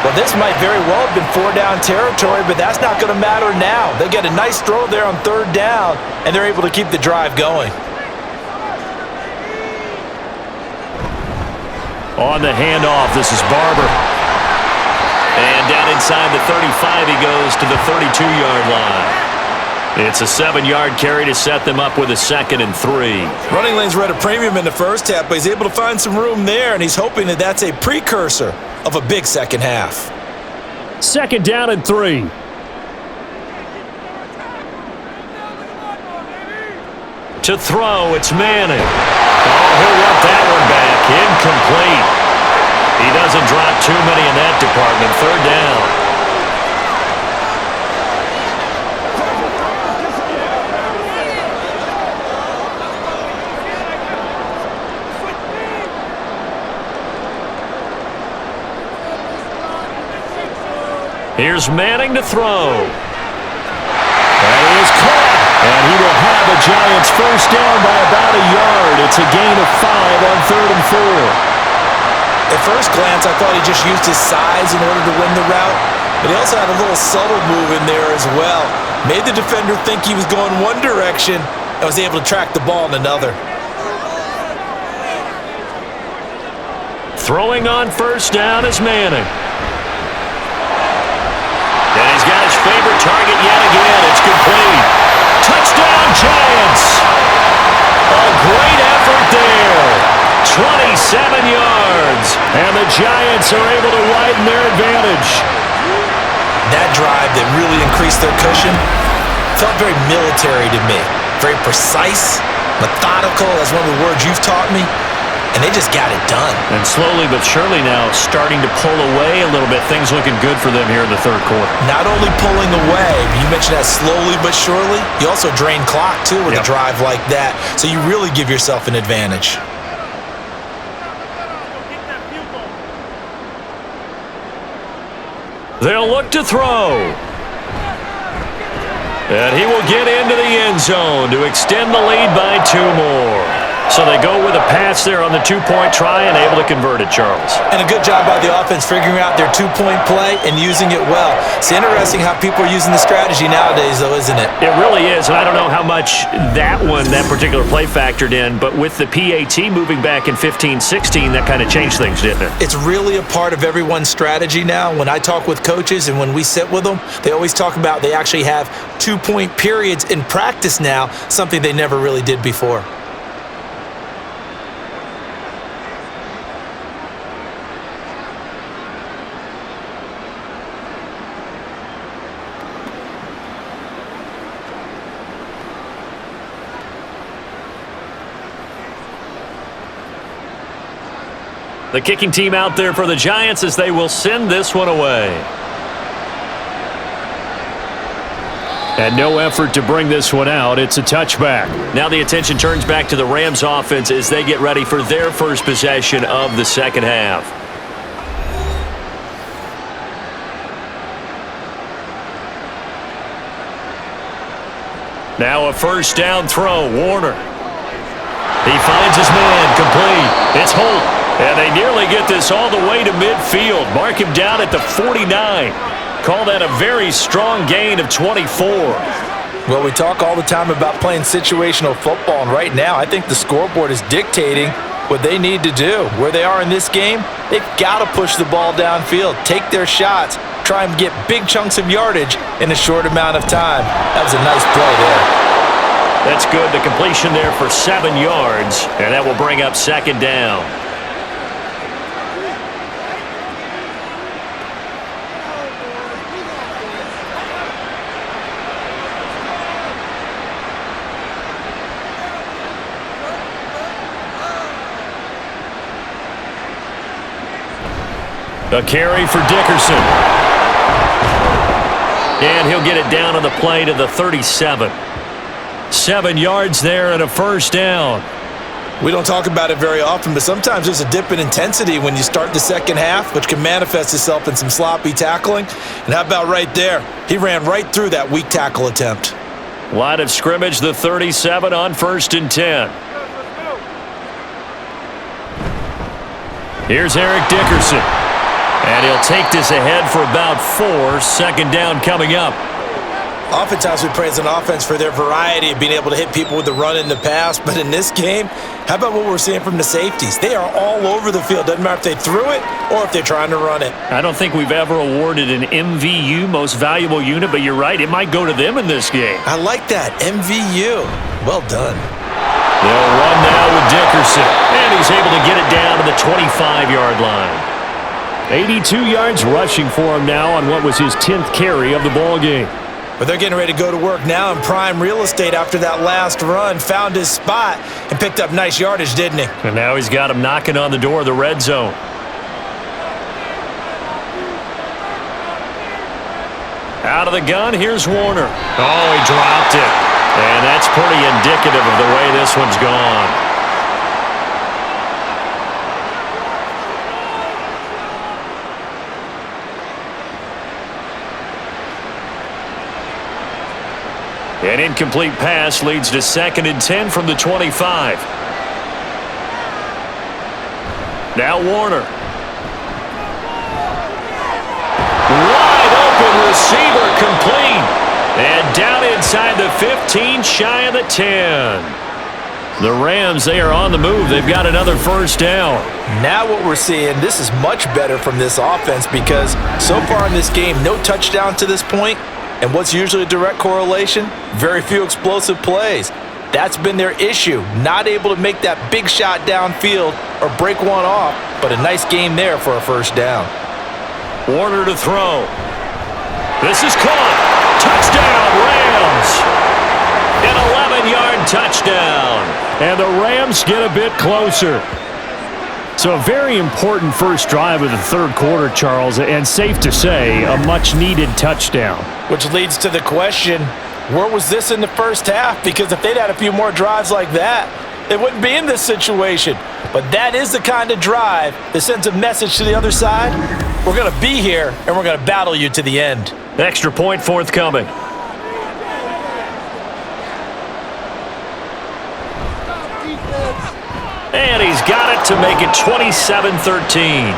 Well, this might very well have been 4-down territory, but that's not going to matter now. They get a nice throw there on 3rd down, and they're able to keep the drive going. On the handoff, this is Barber. And down inside the 35, he goes to the 32-yard line. It's a 7-yard carry to set them up with a 2nd and 3. Running lanes were at a premium in the first half, but he's able to find some room there, and he's hoping that that's a precursor of a big second half. 2nd down and 3. To throw, it's Manning. Oh, he'll run that one back. Incomplete. He doesn't drop too many in that department. 3rd down. Here's Manning to throw. That is caught. And he will have the Giants first down by about a yard. It's a gain of 5 on 3rd and 4. At first glance, I thought he just used his size in order to win the route, but he also had a little subtle move in there as well. Made the defender think he was going one direction and was able to track the ball in another. Throwing on first down is Manning. And he's got his favorite target yet again. It's complete. Touchdown, Giants! A great effort there. 27 yards. And the Giants are able to widen their advantage. That drive that really increased their cushion felt very military to me. Very precise, methodical. That's one of the words you've taught me. And they just got it done. And slowly but surely now starting to pull away a little bit. Things looking good for them here in the 3rd quarter. Not only pulling away, you mentioned that slowly but surely. You also drain clock, too, with a drive like that. So you really give yourself an advantage. They'll look to throw. And he will get into the end zone to extend the lead by 2 more. So they go with a pass there on the 2-point try and able to convert it, Charles. And a good job by the offense figuring out their 2-point play and using it well. It's interesting how people are using the strategy nowadays, though, isn't it? It really is, and I don't know how much that particular play factored in, but with the PAT moving back in 15-16, that kind of changed things, didn't it? It's really a part of everyone's strategy now. When I talk with coaches and when we sit with them, they always talk about they actually have 2-point periods in practice now, something they never really did before. The kicking team out there for the Giants as they will send this one away. And no effort to bring this one out. It's a touchback. Now the attention turns back to the Rams offense as they get ready for their first possession of the second half. Now a first down throw. Warner. He finds his man. Complete. It's Holt. And they nearly get this all the way to midfield. Mark him down at the 49. Call that a very strong gain of 24. Well, we talk all the time about playing situational football, and right now I think the scoreboard is dictating what they need to do. Where they are in this game, they've got to push the ball downfield, take their shots, try and get big chunks of yardage in a short amount of time. That was a nice play there. That's good. The completion there for 7 yards, and that will bring up 2nd down. A carry for Dickerson. And he'll get it down on the play to the 37. 7 yards there and a first down. We don't talk about it very often, but sometimes there's a dip in intensity when you start the second half, which can manifest itself in some sloppy tackling. And how about right there? He ran right through that weak tackle attempt. Line of scrimmage, the 37 on 1st and 10. Here's Eric Dickerson. And he'll take this ahead for about 4. Second down coming up. Oftentimes we praise an offense for their variety of being able to hit people with the run in the pass, but in this game, how about what we're seeing from the safeties? They are all over the field. Doesn't matter if they threw it or if they're trying to run it. I don't think we've ever awarded an MVU, most valuable unit, but you're right, it might go to them in this game. I like that, MVU. Well done. They'll run now with Dickerson, and he's able to get it down to the 25-yard line. 82 yards rushing for him now on what was his 10th carry of the ball game. But they're getting ready to go to work now in prime real estate after that last run. Found his spot and picked up nice yardage, didn't he? And now he's got him knocking on the door of the red zone. Out of the gun, here's Warner. Oh, he dropped it. And that's pretty indicative of the way this one's gone. An incomplete pass leads to 2nd and 10 from the 25. Now Warner. Wide open receiver complete. And down inside the 15, shy of the 10. The Rams, they are on the move. They've got another first down. Now what we're seeing, this is much better from this offense because so far in this game, no touchdown to this point. And what's usually a direct correlation? Very few explosive plays. That's been their issue. Not able to make that big shot downfield or break one off, but a nice game there for a first down. Warner to throw. This is caught. Touchdown, Rams. An 11-yard touchdown. And the Rams get a bit closer. So a very important first drive of the third quarter, Charles, and safe to say, a much-needed touchdown. Which leads to the question, where was this in the first half? Because if they'd had a few more drives like that, they wouldn't be in this situation. But that is the kind of drive that sends a message to the other side. We're going to be here, and we're going to battle you to the end. Extra point forthcoming. And he's got it to make it 27-13.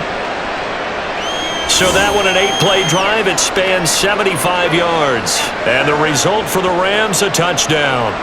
So that one, an 8-play drive. It spans 75 yards. And the result for the Rams, a touchdown.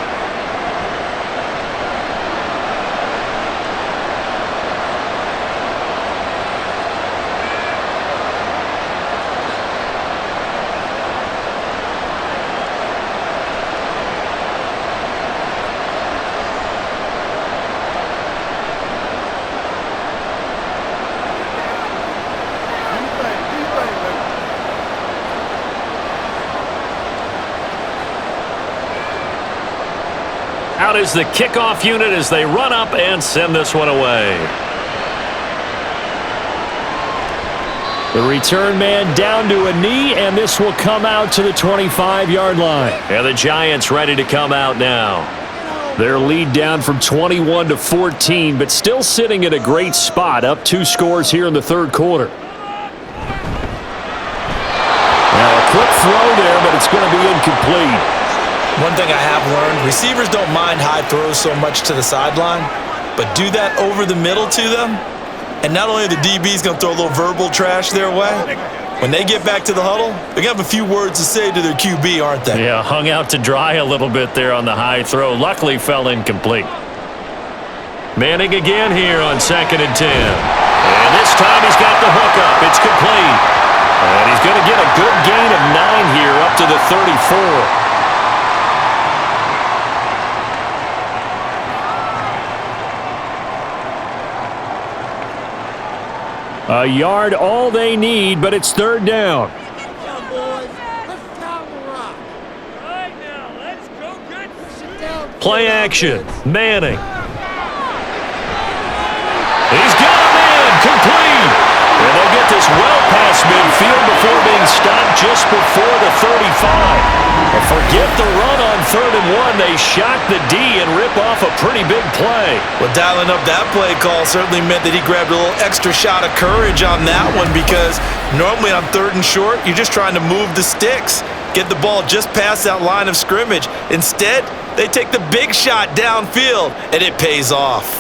Out is the kickoff unit as they run up and send this one away. The return man down to a knee, and this will come out to the 25-yard line. And the Giants ready to come out now. Their lead down from 21 to 14, but still sitting at a great spot, up 2 scores here in the third quarter. Now a quick throw there, but it's going to be incomplete. One thing I have learned, receivers don't mind high throws so much to the sideline, but do that over the middle to them, and not only are the DBs going to throw a little verbal trash their way, when they get back to the huddle, they're going to have a few words to say to their QB, aren't they? Yeah, hung out to dry a little bit there on the high throw. Luckily fell incomplete. Manning again here on 2nd and 10. And this time he's got the hook up. It's complete. And he's going to get a good gain of 9 here up to the 34. A yard all they need, but it's third down. Play action. Manning. He's got him in. Complete. And they'll get this well past midfield before being stopped just before the 35. But forget the run on 3rd and 1. They shock the D and rip off a pretty big play. Well, dialing up that play call certainly meant that he grabbed a little extra shot of courage on that one, because normally on 3rd and short, you're just trying to move the sticks, get the ball just past that line of scrimmage. Instead, they take the big shot downfield, and it pays off.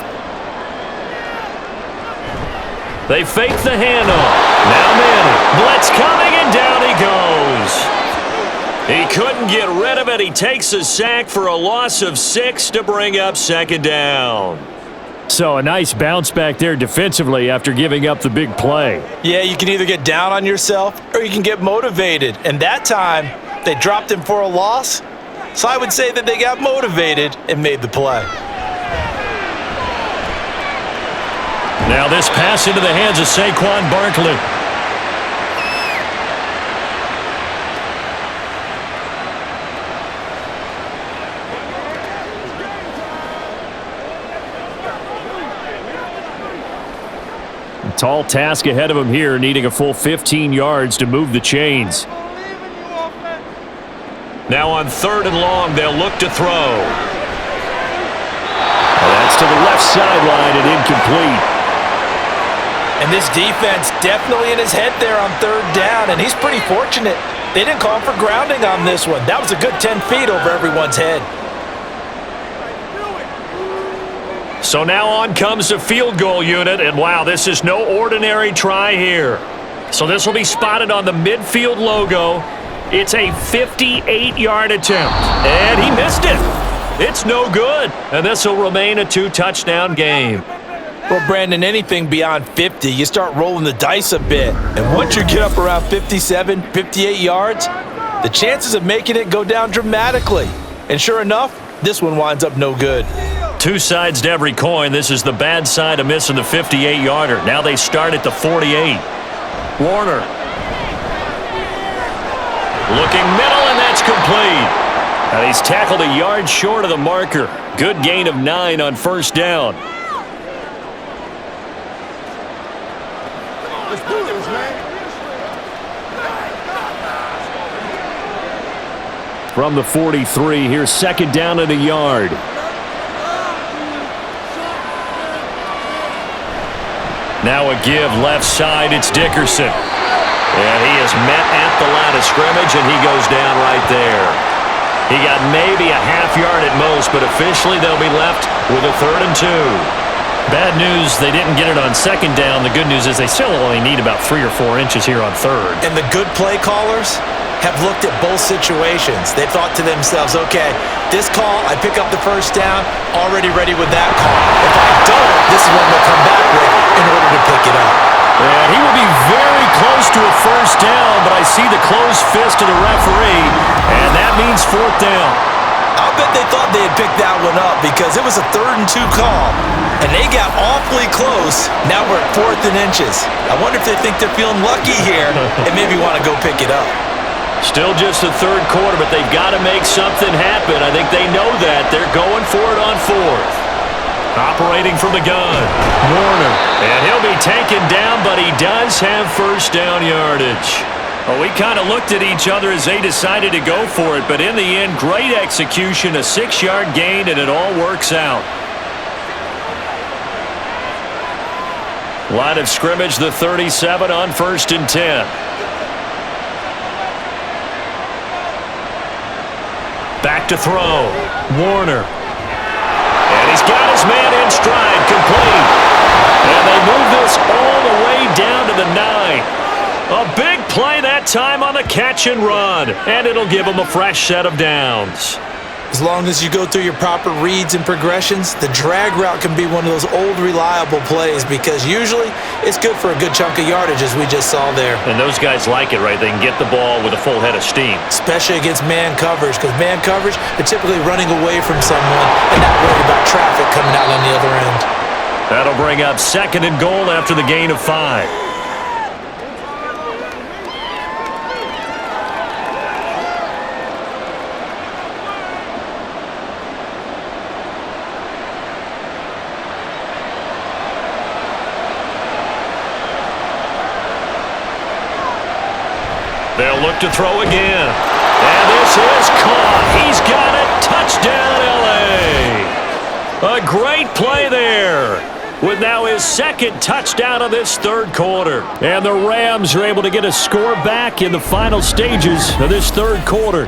They fake the handoff. Now Manning. Blitz coming, and down he goes. He couldn't get rid of it. He takes a sack for a loss of 6 to bring up 2nd down. So a nice bounce back there defensively after giving up the big play. Yeah, you can either get down on yourself or you can get motivated. And that time, they dropped him for a loss. So I would say that they got motivated and made the play. Now this pass into the hands of Saquon Barkley. Tall task ahead of him here, needing a full 15 yards to move the chains. Now on 3rd and long, they'll look to throw. That's to the left sideline and incomplete. And this defense definitely in his head there on 3rd down, and he's pretty fortunate. They didn't call him for grounding on this one. That was a good 10 feet over everyone's head. So now on comes the field goal unit, and wow, this is no ordinary try here. So this will be spotted on the midfield logo. It's a 58-yard attempt, and he missed it. It's no good, and this will remain a 2-touchdown game. Well, Brandon, anything beyond 50, you start rolling the dice a bit. And once you get up around 57, 58 yards, the chances of making it go down dramatically. And sure enough, this one winds up no good. Two sides to every coin. This is the bad side of missing the 58-yarder. Now they start at the 48. Warner. Looking middle, and that's complete. Now he's tackled a yard short of the marker. Good gain of 9 on 1st down. Let's do this, man. From the 43, here's 2nd down and a yard. Now a give left side, it's Dickerson. And he is met at the line of scrimmage, and he goes down right there. He got maybe a half yard at most, but officially they'll be left with a 3rd and 2. Bad news, they didn't get it on 2nd down. The good news is they still only need about 3 or 4 inches here on 3rd. And the good play callers have looked at both situations. They thought to themselves, okay, this call, I pick up the 1st down, already ready with that call. If I don't, this is what I'm going to come back with in order to pick it up. And he will be very close to a 1st down, but I see the closed fist of the referee, and that means 4th down. I'll bet they thought they had picked that one up because it was a 3rd and 2 call, and they got awfully close. Now we're at 4th and inches. I wonder if they think they're feeling lucky here and maybe want to go pick it up. Still just the 3rd quarter, but they've got to make something happen. I think they know that. They're going for it on 4th. Operating from the gun, Warner. And he'll be taken down, but he does have 1st down yardage. Well, we kind of looked at each other as they decided to go for it, but in the end, great execution, a 6-yard gain, and it all works out. Line of scrimmage, the 37 on 1st and 10. Back to throw. Warner. And he's got his man in stride, complete. And they move this all the way down to the 9. A big play that time on the catch and run. And it'll give him a fresh set of downs. As long as you go through your proper reads and progressions, the drag route can be one of those old reliable plays because usually it's good for a good chunk of yardage as we just saw there. And those guys like it, right? They can get the ball with a full head of steam. Especially against man coverage because man coverage, they're typically running away from someone and not worried about traffic coming out on the other end. That'll bring up 2nd and goal after the gain of 5. They'll look to throw again. And this is caught. He's got it. Touchdown, L.A. A great play there, with now his second touchdown of this third quarter. And the Rams are able to get a score back in the final stages of this third quarter.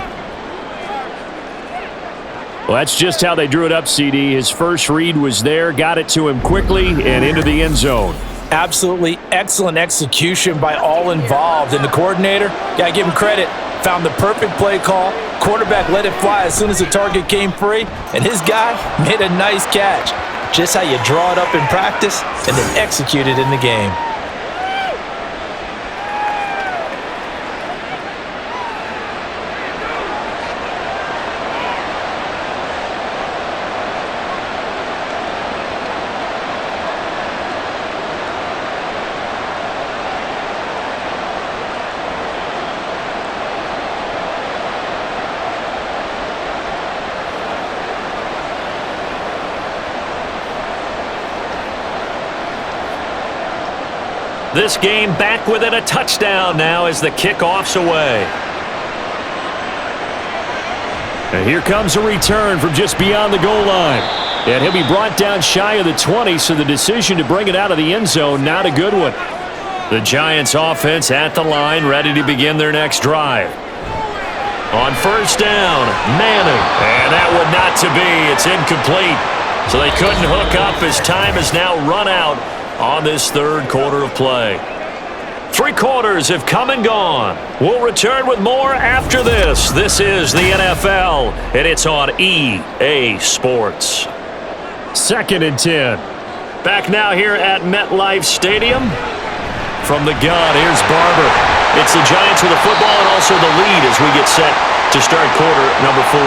Well, that's just how they drew it up, CD. His first read was there, got it to him quickly, and into the end zone. Absolutely excellent execution by all involved. And the coordinator, got to give him credit, found the perfect play call. Quarterback let it fly as soon as the target came free, and his guy made a nice catch. Just how you draw it up in practice and then execute it in the game. This game back within a touchdown now as the kickoff's away. And here comes a return from just beyond the goal line. And he'll be brought down shy of the 20, so the decision to bring it out of the end zone, not a good one. The Giants offense at the line, ready to begin their next drive. On first down, Manning. And that one not to be. It's incomplete. So they couldn't hook up as time has now run out on this third quarter of play. 3 quarters have come and gone. We'll return with more after this. This is the NFL, and it's on EA Sports. 2nd and 10. Back now here at MetLife Stadium. From the gun, here's Barber. It's the Giants with the football and also the lead as we get set to start quarter number 4.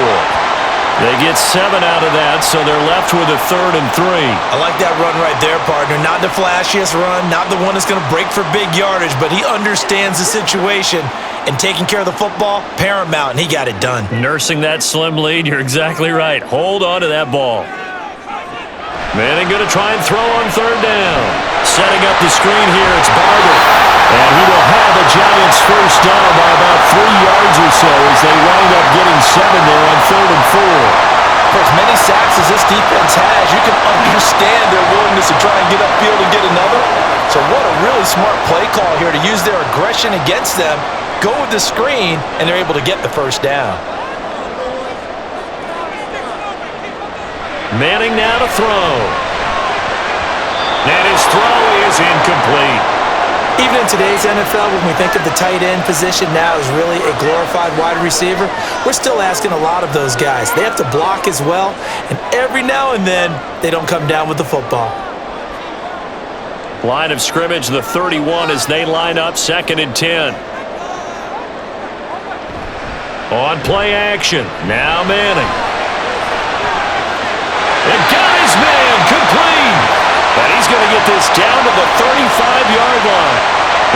They get 7 out of that, so they're left with a 3rd and 3. I like that run right there, partner. Not the flashiest run, not the one that's going to break for big yardage, but he understands the situation, and taking care of the football, paramount, and he got it done. Nursing that slim lead, you're exactly right. Hold on to that ball. Manning going to try and throw on 3rd down. Setting up the screen here, it's Barber. And he will have the Giants first down by about 3 yards or so as they wind up getting 7 there on 3rd and 4. For as many sacks as this defense has, you can understand their willingness to try and get upfield and get another. So what a really smart play call here to use their aggression against them, go with the screen, and they're able to get the first down. Manning now to throw. And his throw is incomplete. Even in today's NFL, when we think of the tight end position now as really a glorified wide receiver, we're still asking a lot of those guys. They have to block as well, and every now and then, they don't come down with the football. Line of scrimmage, the 31 as they line up 2nd and 10. On play action, now Manning. And got his man, complete. And he's going to get this down to the 35-yard line.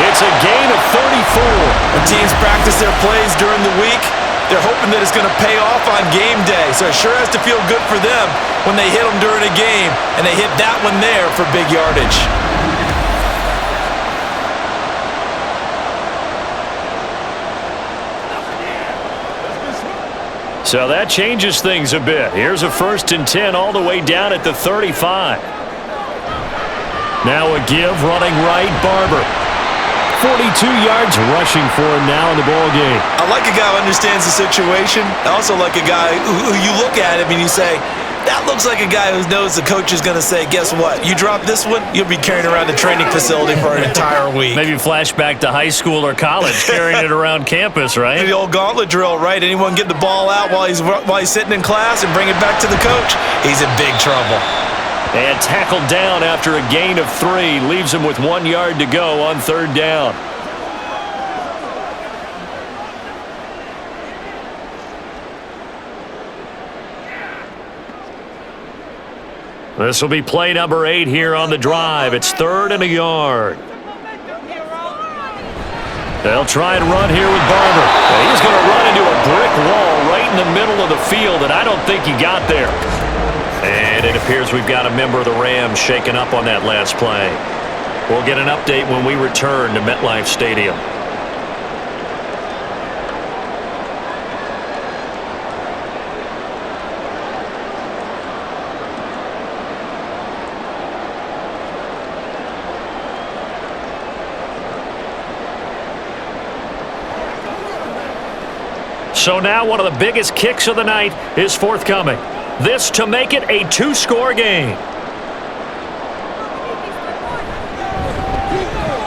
It's a gain of 34. When teams practice their plays during the week, they're hoping that it's going to pay off on game day. So it sure has to feel good for them when they hit them during a game, and they hit that one there for big yardage. So that changes things a bit. Here's a 1st and 10 all the way down at the 35. Now a give, running right, Barber. 42 yards rushing for him now in the ball game. I like a guy who understands the situation. I also like a guy who you look at him and you say, that looks like a guy who knows the coach is going to say, guess what? You drop this one, you'll be carrying around the training facility for an entire week. Maybe flashback to high school or college, carrying it around campus, right? The old gauntlet drill, right? Anyone get the ball out while he's sitting in class and bring it back to the coach? He's in big trouble. And tackled down after a gain of 3. Leaves him with 1 yard to go on 3rd down. This will be play number 8 here on the drive. It's 3rd and a yard. They'll try and run here with Barber. And he's going to run into a brick wall right in the middle of the field, and I don't think he got there. And it appears we've got a member of the Rams shaken up on that last play. We'll get an update when we return to MetLife Stadium. So now one of the biggest kicks of the night is forthcoming. This to make it a two-score game.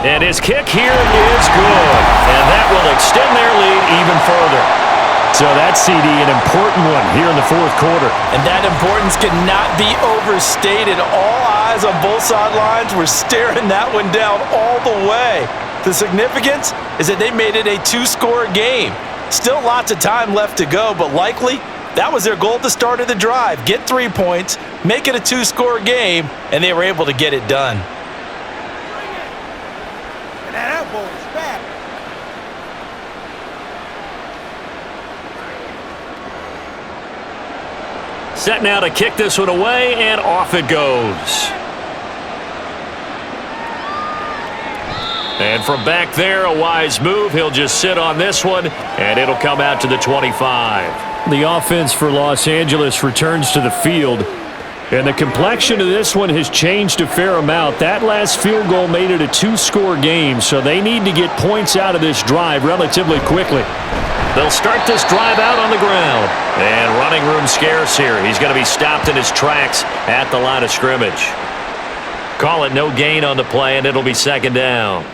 And his kick here is good. And that will extend their lead even further. So that's, CD, an important one here in the fourth quarter. And that importance cannot be overstated. All eyes on both sidelines were staring that one down all the way. The significance is that they made it a two-score game. Still lots of time left to go, but likely that was their goal at the start of the drive. Get 3 points, make it a two-score game, and they were able to get it done. Set now to kick this one away, and off it goes. And from back there, a wise move. He'll just sit on this one, and it'll come out to the 25. The offense for Los Angeles returns to the field, and the complexion of this one has changed a fair amount. That last field goal made it a two-score game, so they need to get points out of this drive relatively quickly. They'll start this drive out on the ground. And running room scarce here. He's going to be stopped in his tracks at the line of scrimmage. Call it no gain on the play, and it'll be second down.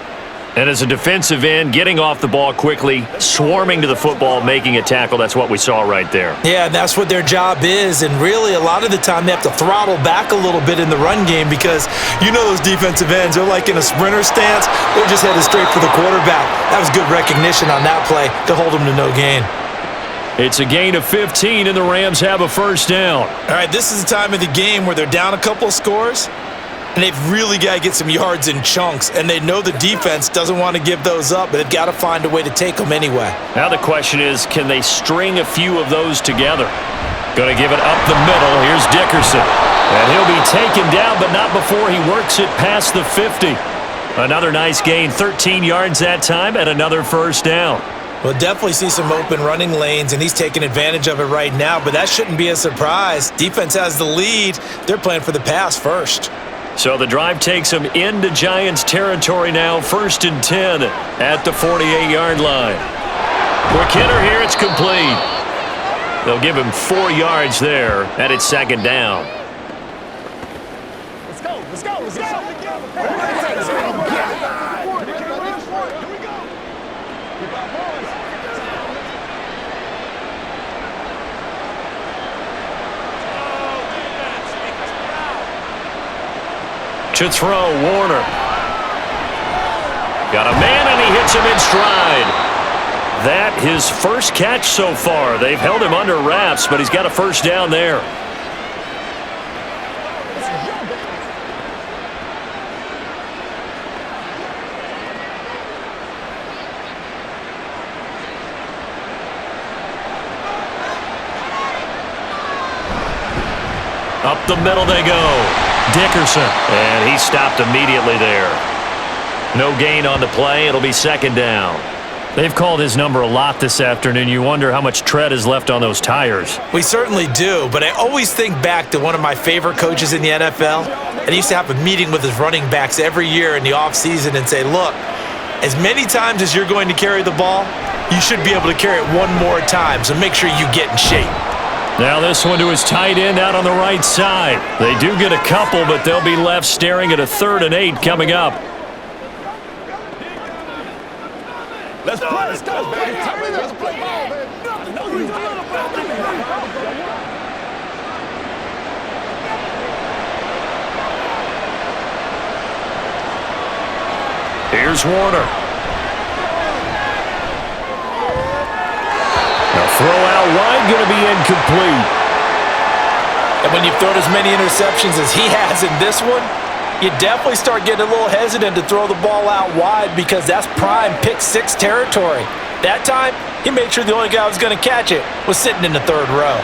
And as a defensive end, getting off the ball quickly, swarming to the football, making a tackle, that's what we saw right there. Yeah, that's what their job is, and really a lot of the time they have to throttle back a little bit in the run game because you know those defensive ends, they're like in a sprinter stance, they're just headed straight for the quarterback. That was good recognition on that play to hold them to no gain. It's a gain of 15, and the Rams have a first down. All right, this is the time of the game where they're down a couple of scores, and they've really got to get some yards in chunks, and they know the defense doesn't want to give those up, but they've got to find a way to take them anyway. Now the question is, can they string a few of those together? Going to give it up the middle. Here's Dickerson. And he'll be taken down, but not before he works it past the 50. Another nice gain, 13 yards that time, and another first down. We'll definitely see some open running lanes, and he's taking advantage of it right now, but that shouldn't be a surprise. Defense has the lead. They're playing for the pass first. So the drive takes them into Giants territory now, 1st and 10 at the 48-yard line. Quick hitter here, it's complete. They'll give him 4 yards there, and it's second down. Let's go, let's go, let's go. To throw, Warner. Got a man, and he hits him in stride. That his first catch so far. They've held him under wraps, but he's got a first down there. Up the middle they go. Dickerson, and he stopped immediately there. No gain on the play. It'll be second down. They've called his number a lot this afternoon. You wonder how much tread is left on those tires. We certainly do, but I always think back to one of my favorite coaches in the NFL, and he used to have a meeting with his running backs every year in the offseason and say, look, as many times as you're going to carry the ball, you should be able to carry it one more time, so make sure you get in shape. Now this one to his tight end out on the right side. They do get a couple, but they'll be left staring at a 3rd and 8 coming up. Let's play, let's go, baby. Let's play ball, baby. Here's Warner. Throw out wide, going to be incomplete. And when you've thrown as many interceptions as he has in this one, you definitely start getting a little hesitant to throw the ball out wide because that's prime pick 6 territory. That time, he made sure the only guy who was going to catch it was sitting in the 3rd row.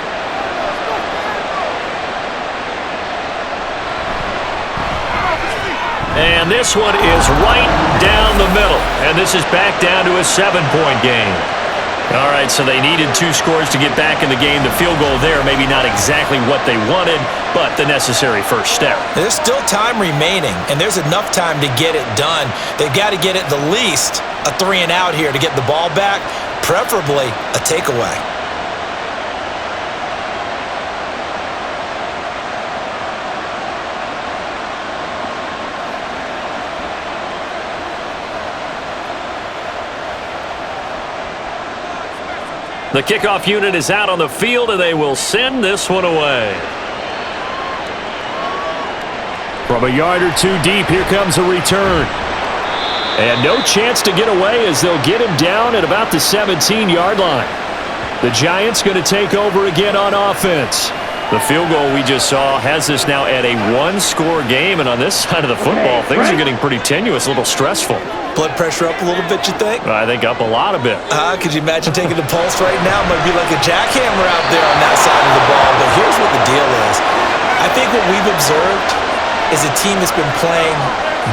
And this one is right down the middle. And this is back down to a 7-point game. All right, so they needed 2 scores to get back in the game. The field goal there, maybe not exactly what they wanted, but the necessary first step. There's still time remaining, and there's enough time to get it done. They've got to get at the least a 3 and out here to get the ball back. preferably a takeaway. The kickoff unit is out on the field, and they will send this one away. From a yard or two deep, here comes a return. And no chance to get away as they'll get him down at about the 17-yard line. The Giants going to take over again on offense. The field goal we just saw has this now at a one-score game, and on this side of the football, things are getting pretty tenuous, a little stressful. Blood pressure up a little bit, you think? I think up a lot a bit. Could you imagine taking the pulse right now? It might be like a jackhammer out there on that side of the ball. But here's what the deal is. I think what we've observed is a team that's been playing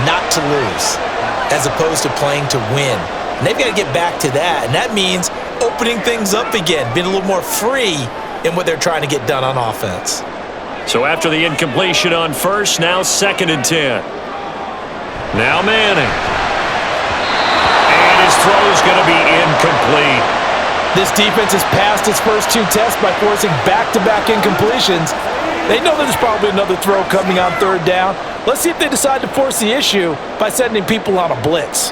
not to lose as opposed to playing to win. And they've got to get back to that. And that means opening things up again, being a little more free in what they're trying to get done on offense. So after the incompletion on first, now 2nd and 10. Now Manning. His throw is going to be incomplete. This defense has passed its first 2 tests by forcing back-to-back incompletions. They know there's probably another throw coming on 3rd down. Let's see if they decide to force the issue by sending people on a blitz.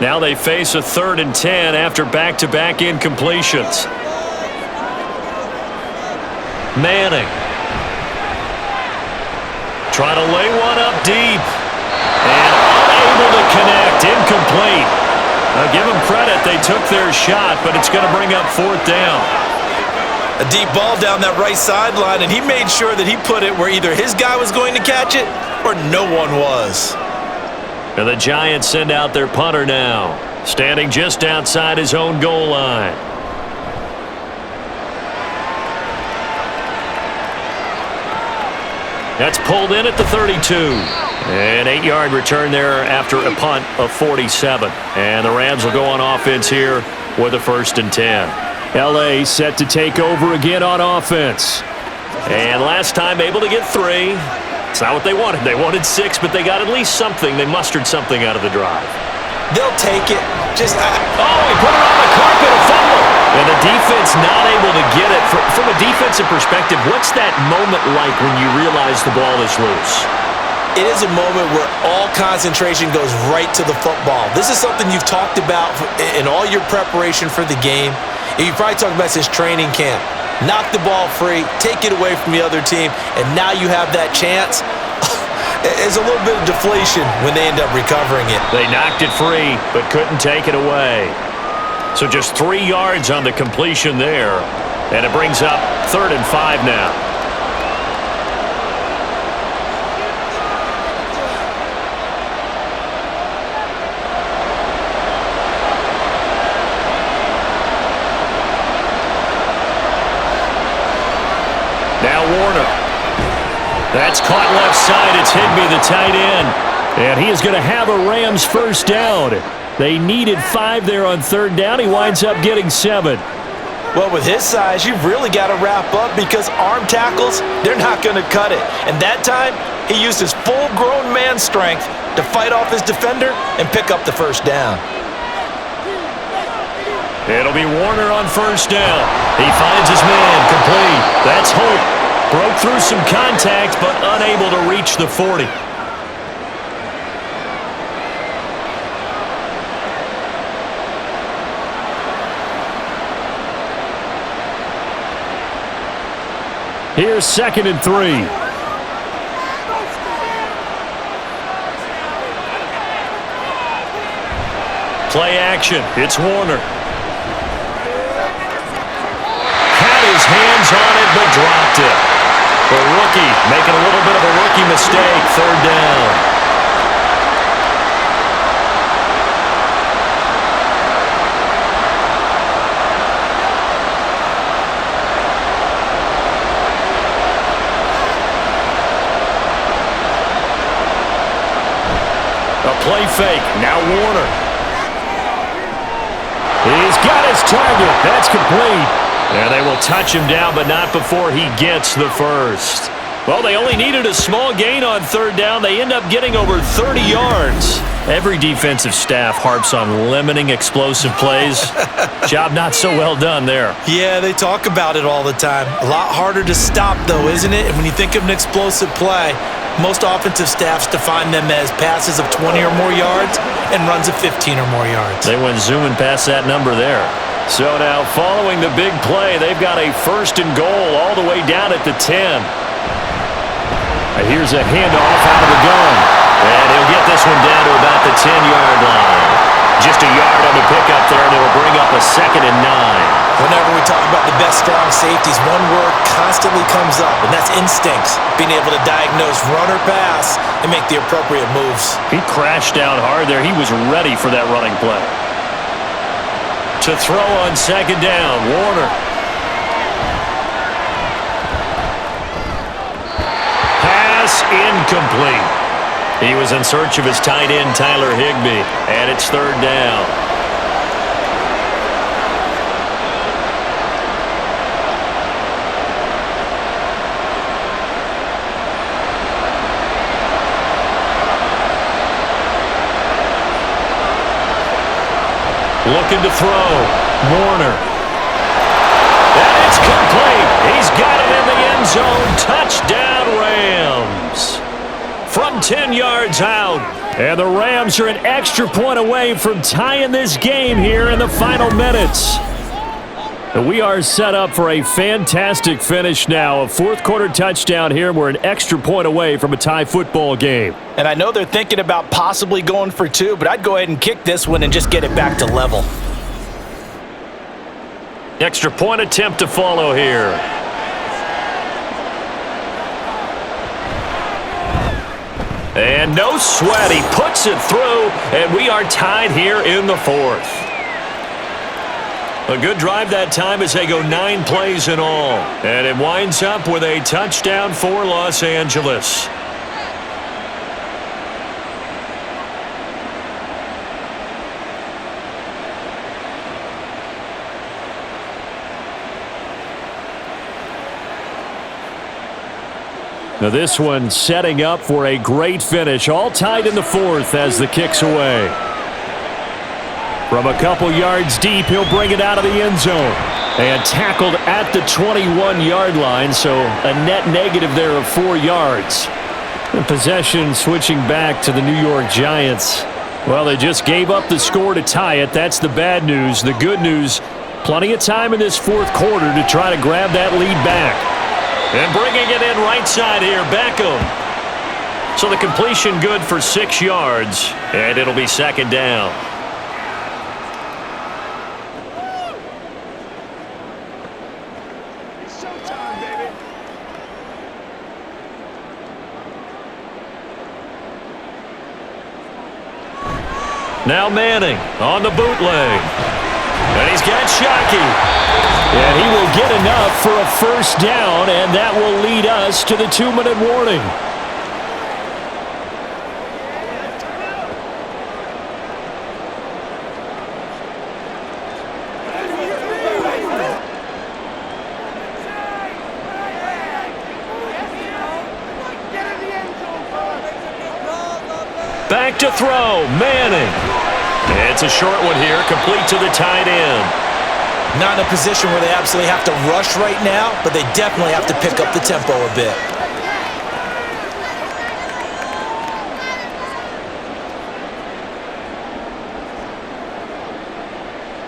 Now they face a 3rd and 10 after back-to-back incompletions. Manning. Trying to lay one up deep. And unable to connect. Incomplete. Now give them credit. They took their shot, but it's going to bring up 4th down. A deep ball down that right sideline, and he made sure that he put it where either his guy was going to catch it or no one was. And the Giants send out their punter now, standing just outside his own goal line. That's pulled in at the 32. An 8-yard return there after a punt of 47. And the Rams will go on offense here with a 1st and 10. L.A. set to take over again on offense. And last time able to get 3. It's not what they wanted. They wanted 6, but they got at least something. They mustered something out of the drive. They'll take it. He put it on the carpet, a fumble. And the defense not able to get it. From a defensive perspective, what's that moment like when you realize the ball is loose? It is a moment where all concentration goes right to the football. This is something you've talked about in all your preparation for the game. You've probably talked about since training camp. Knock the ball free, take it away from the other team, and now you have that chance. There's a little bit of deflation when they end up recovering it. They knocked it free, but couldn't take it away. So just 3 yards on the completion there, and it brings up 3rd and 5 now. Now Warner. That's caught left side. It's Higbee, the tight end. And he is going to have a Rams 1st down. They needed 5 there on 3rd down. He winds up getting 7. Well, with his size, you've really got to wrap up because arm tackles, they're not going to cut it. And that time, he used his full-grown man strength to fight off his defender and pick up the 1st down. It'll be Warner on 1st down. He finds his man, complete. That's Hope. Broke through some contact, but unable to reach the 40. Here's 2nd and 3. Play action. It's Warner. Had his hands on it, but dropped it. The rookie making a little bit of a rookie mistake. 3rd down. A play fake. Now Warner. He's got his target. That's complete. And they will touch him down, but not before he gets the 1st. Well, they only needed a small gain on third down. They end up getting over 30 yards. Every defensive staff harps on limiting explosive plays. Job not so well done there. Yeah, they talk about it all the time. A lot harder to stop, though, isn't it? And when you think of an explosive play, most offensive staffs define them as passes of 20 or more yards and runs of 15 or more yards. They went zooming past that number there. So now, following the big play, they've got a 1st and goal all the way down at the 10. Here's a handoff out of the gun. And he'll get this one down to about the 10-yard line. Just a yard on the pickup there, and it'll bring up a 2nd and 9. Whenever we talk about the best strong safeties, one word constantly comes up, and that's instincts. Being able to diagnose run or pass and make the appropriate moves. He crashed down hard there. He was ready for that running play. To throw on 2nd down, Warner. Pass incomplete. He was in search of his tight end, Tyler Higbee, and it's 3rd down. Looking to throw. Warner. And it's complete. He's got it in the end zone. Touchdown, Rams. From 10 yards out. And the Rams are an extra point away from tying this game here in the final minutes. We are set up for a fantastic finish now. A 4th-quarter touchdown here. We're an extra point away from a tie football game. And I know they're thinking about possibly going for 2, but I'd go ahead and kick this one and just get it back to level. Extra point attempt to follow here. And no sweat. He puts it through, and we are tied here in the 4th. A good drive that time as they go 9 plays in all. And it winds up with a touchdown for Los Angeles. Now this one setting up for a great finish. All tied in the 4th as the kick's away. From a couple yards deep, he'll bring it out of the end zone. And tackled at the 21-yard line, so a net negative there of 4 yards. And possession switching back to the New York Giants. Well, they just gave up the score to tie it. That's the bad news. The good news, plenty of time in this 4th quarter to try to grab that lead back. And bringing it in right side here, Beckham. So the completion good for 6 yards, and it'll be 2nd down. It's showtime, baby. Now Manning on the bootleg. And he's got Shockey. And he will get enough for a 1st down, and that will lead us to the 2-minute warning. Back to throw, Manning. It's a short one here, complete to the tight end. Not in a position where they absolutely have to rush right now, but they definitely have to pick up the tempo a bit.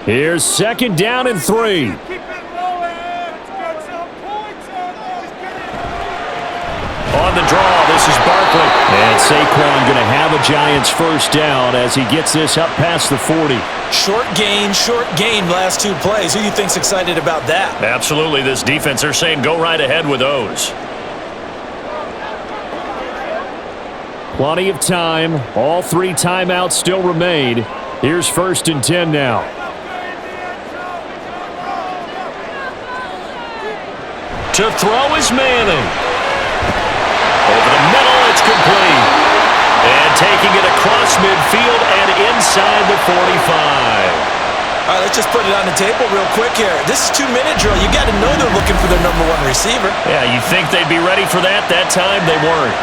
Here's 2nd down and 3. Keep it rolling. Let's get some points on this. On the draw, this is Barkley. And Saquon going to have a Giants 1st down as he gets this up past the 40. Short gain last 2 plays. Who do you think's excited about that? Absolutely, this defense, they're saying go right ahead with those. Plenty of time. All 3 timeouts still remain. Here's 1st and 10 now. To throw is Manning. Over the middle, it's complete. And taking it across midfield and inside the 45. right, let's just put it on the table real quick here. This is 2-minute drill. You got to know they're looking for their number 1 receiver. Yeah, you think they'd be ready for that? That time they weren't.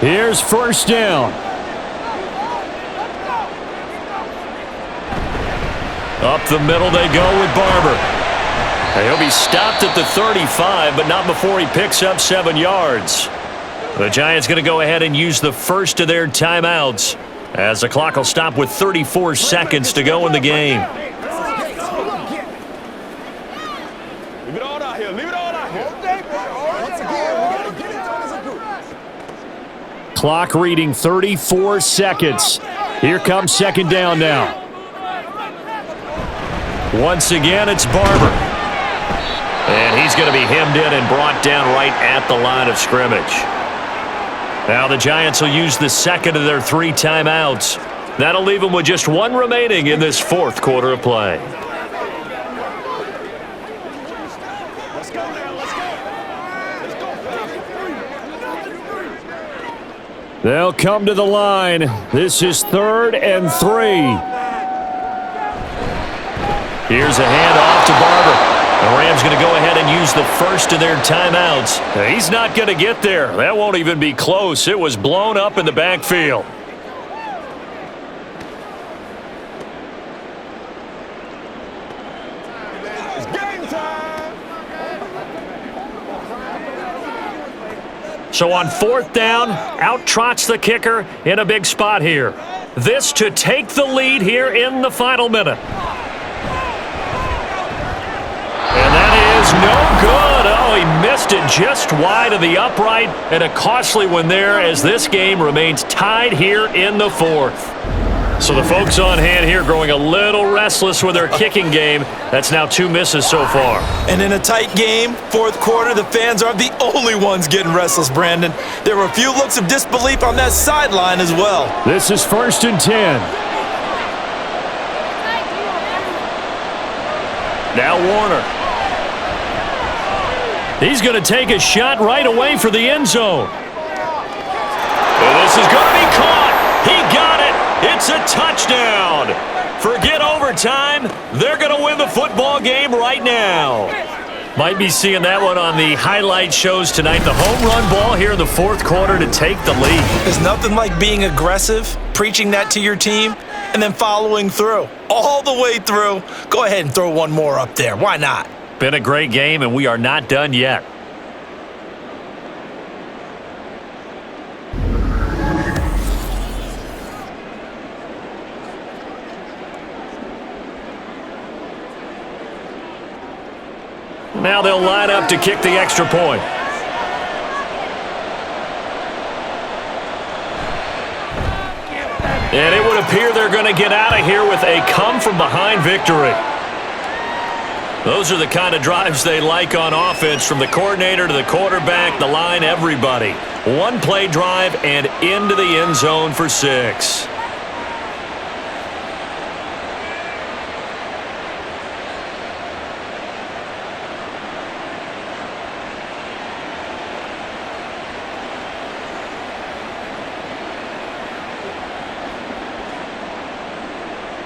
Here's first down. Up the middle they go with Barber. He'll be stopped at the 35, but not before he picks up 7 yards. The Giants going to go ahead and use the first of their timeouts as the clock will stop with 34 seconds to go in the game. Leave it all out here. Leave it all out here. Once again, we got to get into it as a group. Clock reading 34 seconds. Here comes second down now. Once again, it's Barber. And he's going to be hemmed in and brought down right at the line of scrimmage. Now the Giants will use the second of their 3 timeouts. That'll leave them with just 1 remaining in this 4th quarter of play. Let's go now. Let's go. Let's go. They'll come to the line. This is 3rd and 3. Here's a handoff to Barber. The Rams going to go ahead and use the first of their timeouts. He's not going to get there. That won't even be close. It was blown up in the backfield. It's game time. So on 4th down, out trots the kicker in a big spot here. This to take the lead here in the final minute. And that is no good. Oh, he missed it just wide of the upright, and a costly one there as this game remains tied here in the 4th. So the folks on hand here growing a little restless with their kicking game. That's now 2 misses so far. And in a tight game, 4th quarter, the fans aren't the only ones getting restless, Brandon. There were a few looks of disbelief on that sideline as well. This is 1st and 10. Now Warner. He's going to take a shot right away for the end zone. And this is going to be caught. He got it. It's a touchdown. Forget overtime. They're going to win the football game right now. Might be seeing that one on the highlight shows tonight. The home run ball here in the 4th quarter to take the lead. There's nothing like being aggressive, preaching that to your team, and then following through. All the way through. Go ahead and throw one more up there. Why not? Been a great game, and we are not done yet. Now they'll line up to kick the extra point. And it would appear they're going to get out of here with a come-from-behind victory. Those are the kind of drives they like on offense, from the coordinator to the quarterback, the line, everybody. 1-play drive and into the end zone for 6.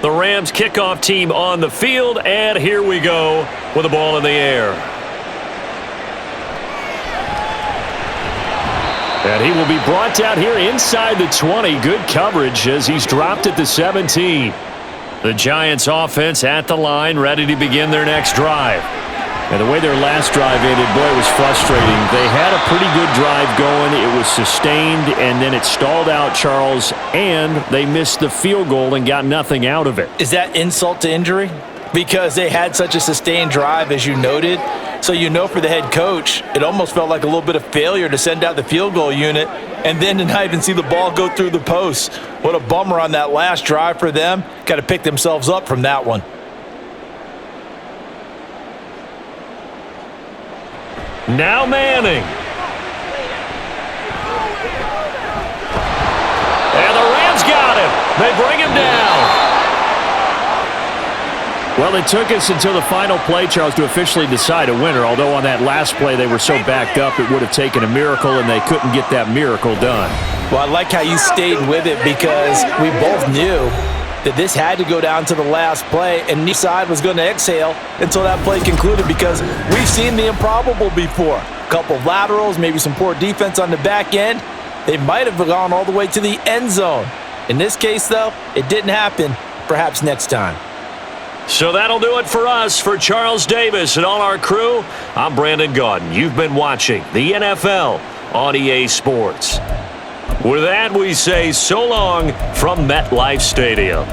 The Rams kickoff team on the field, and here we go with the ball in the air. And he will be brought down here inside the 20. Good coverage as he's dropped at the 17. The Giants offense at the line, ready to begin their next drive. And the way their last drive ended, boy, it was frustrating. They had a pretty good drive going. It was sustained, and then it stalled out, Charles, and they missed the field goal and got nothing out of it. Is that insult to injury? Because they had such a sustained drive, as you noted. So you know, for the head coach, it almost felt like a little bit of failure to send out the field goal unit and then to not even see the ball go through the post. What a bummer on that last drive for them. Got to pick themselves up from that one. Now Manning. And the Rams got him. They bring him down. Well, it took us until the final play, Charles, to officially decide a winner, although on that last play they were so backed up it would have taken a miracle, and they couldn't get that miracle done. Well, I like how you stayed with it because we both knew that this had to go down to the last play, and neither side was going to exhale until that play concluded because we've seen the improbable before. A couple of laterals, maybe some poor defense on the back end. They might have gone all the way to the end zone. In this case, though, it didn't happen. Perhaps next time. So that'll do it for us. For Charles Davis and all our crew, I'm Brandon Gaudin. You've been watching the NFL on EA Sports. With that, we say so long from MetLife Stadium.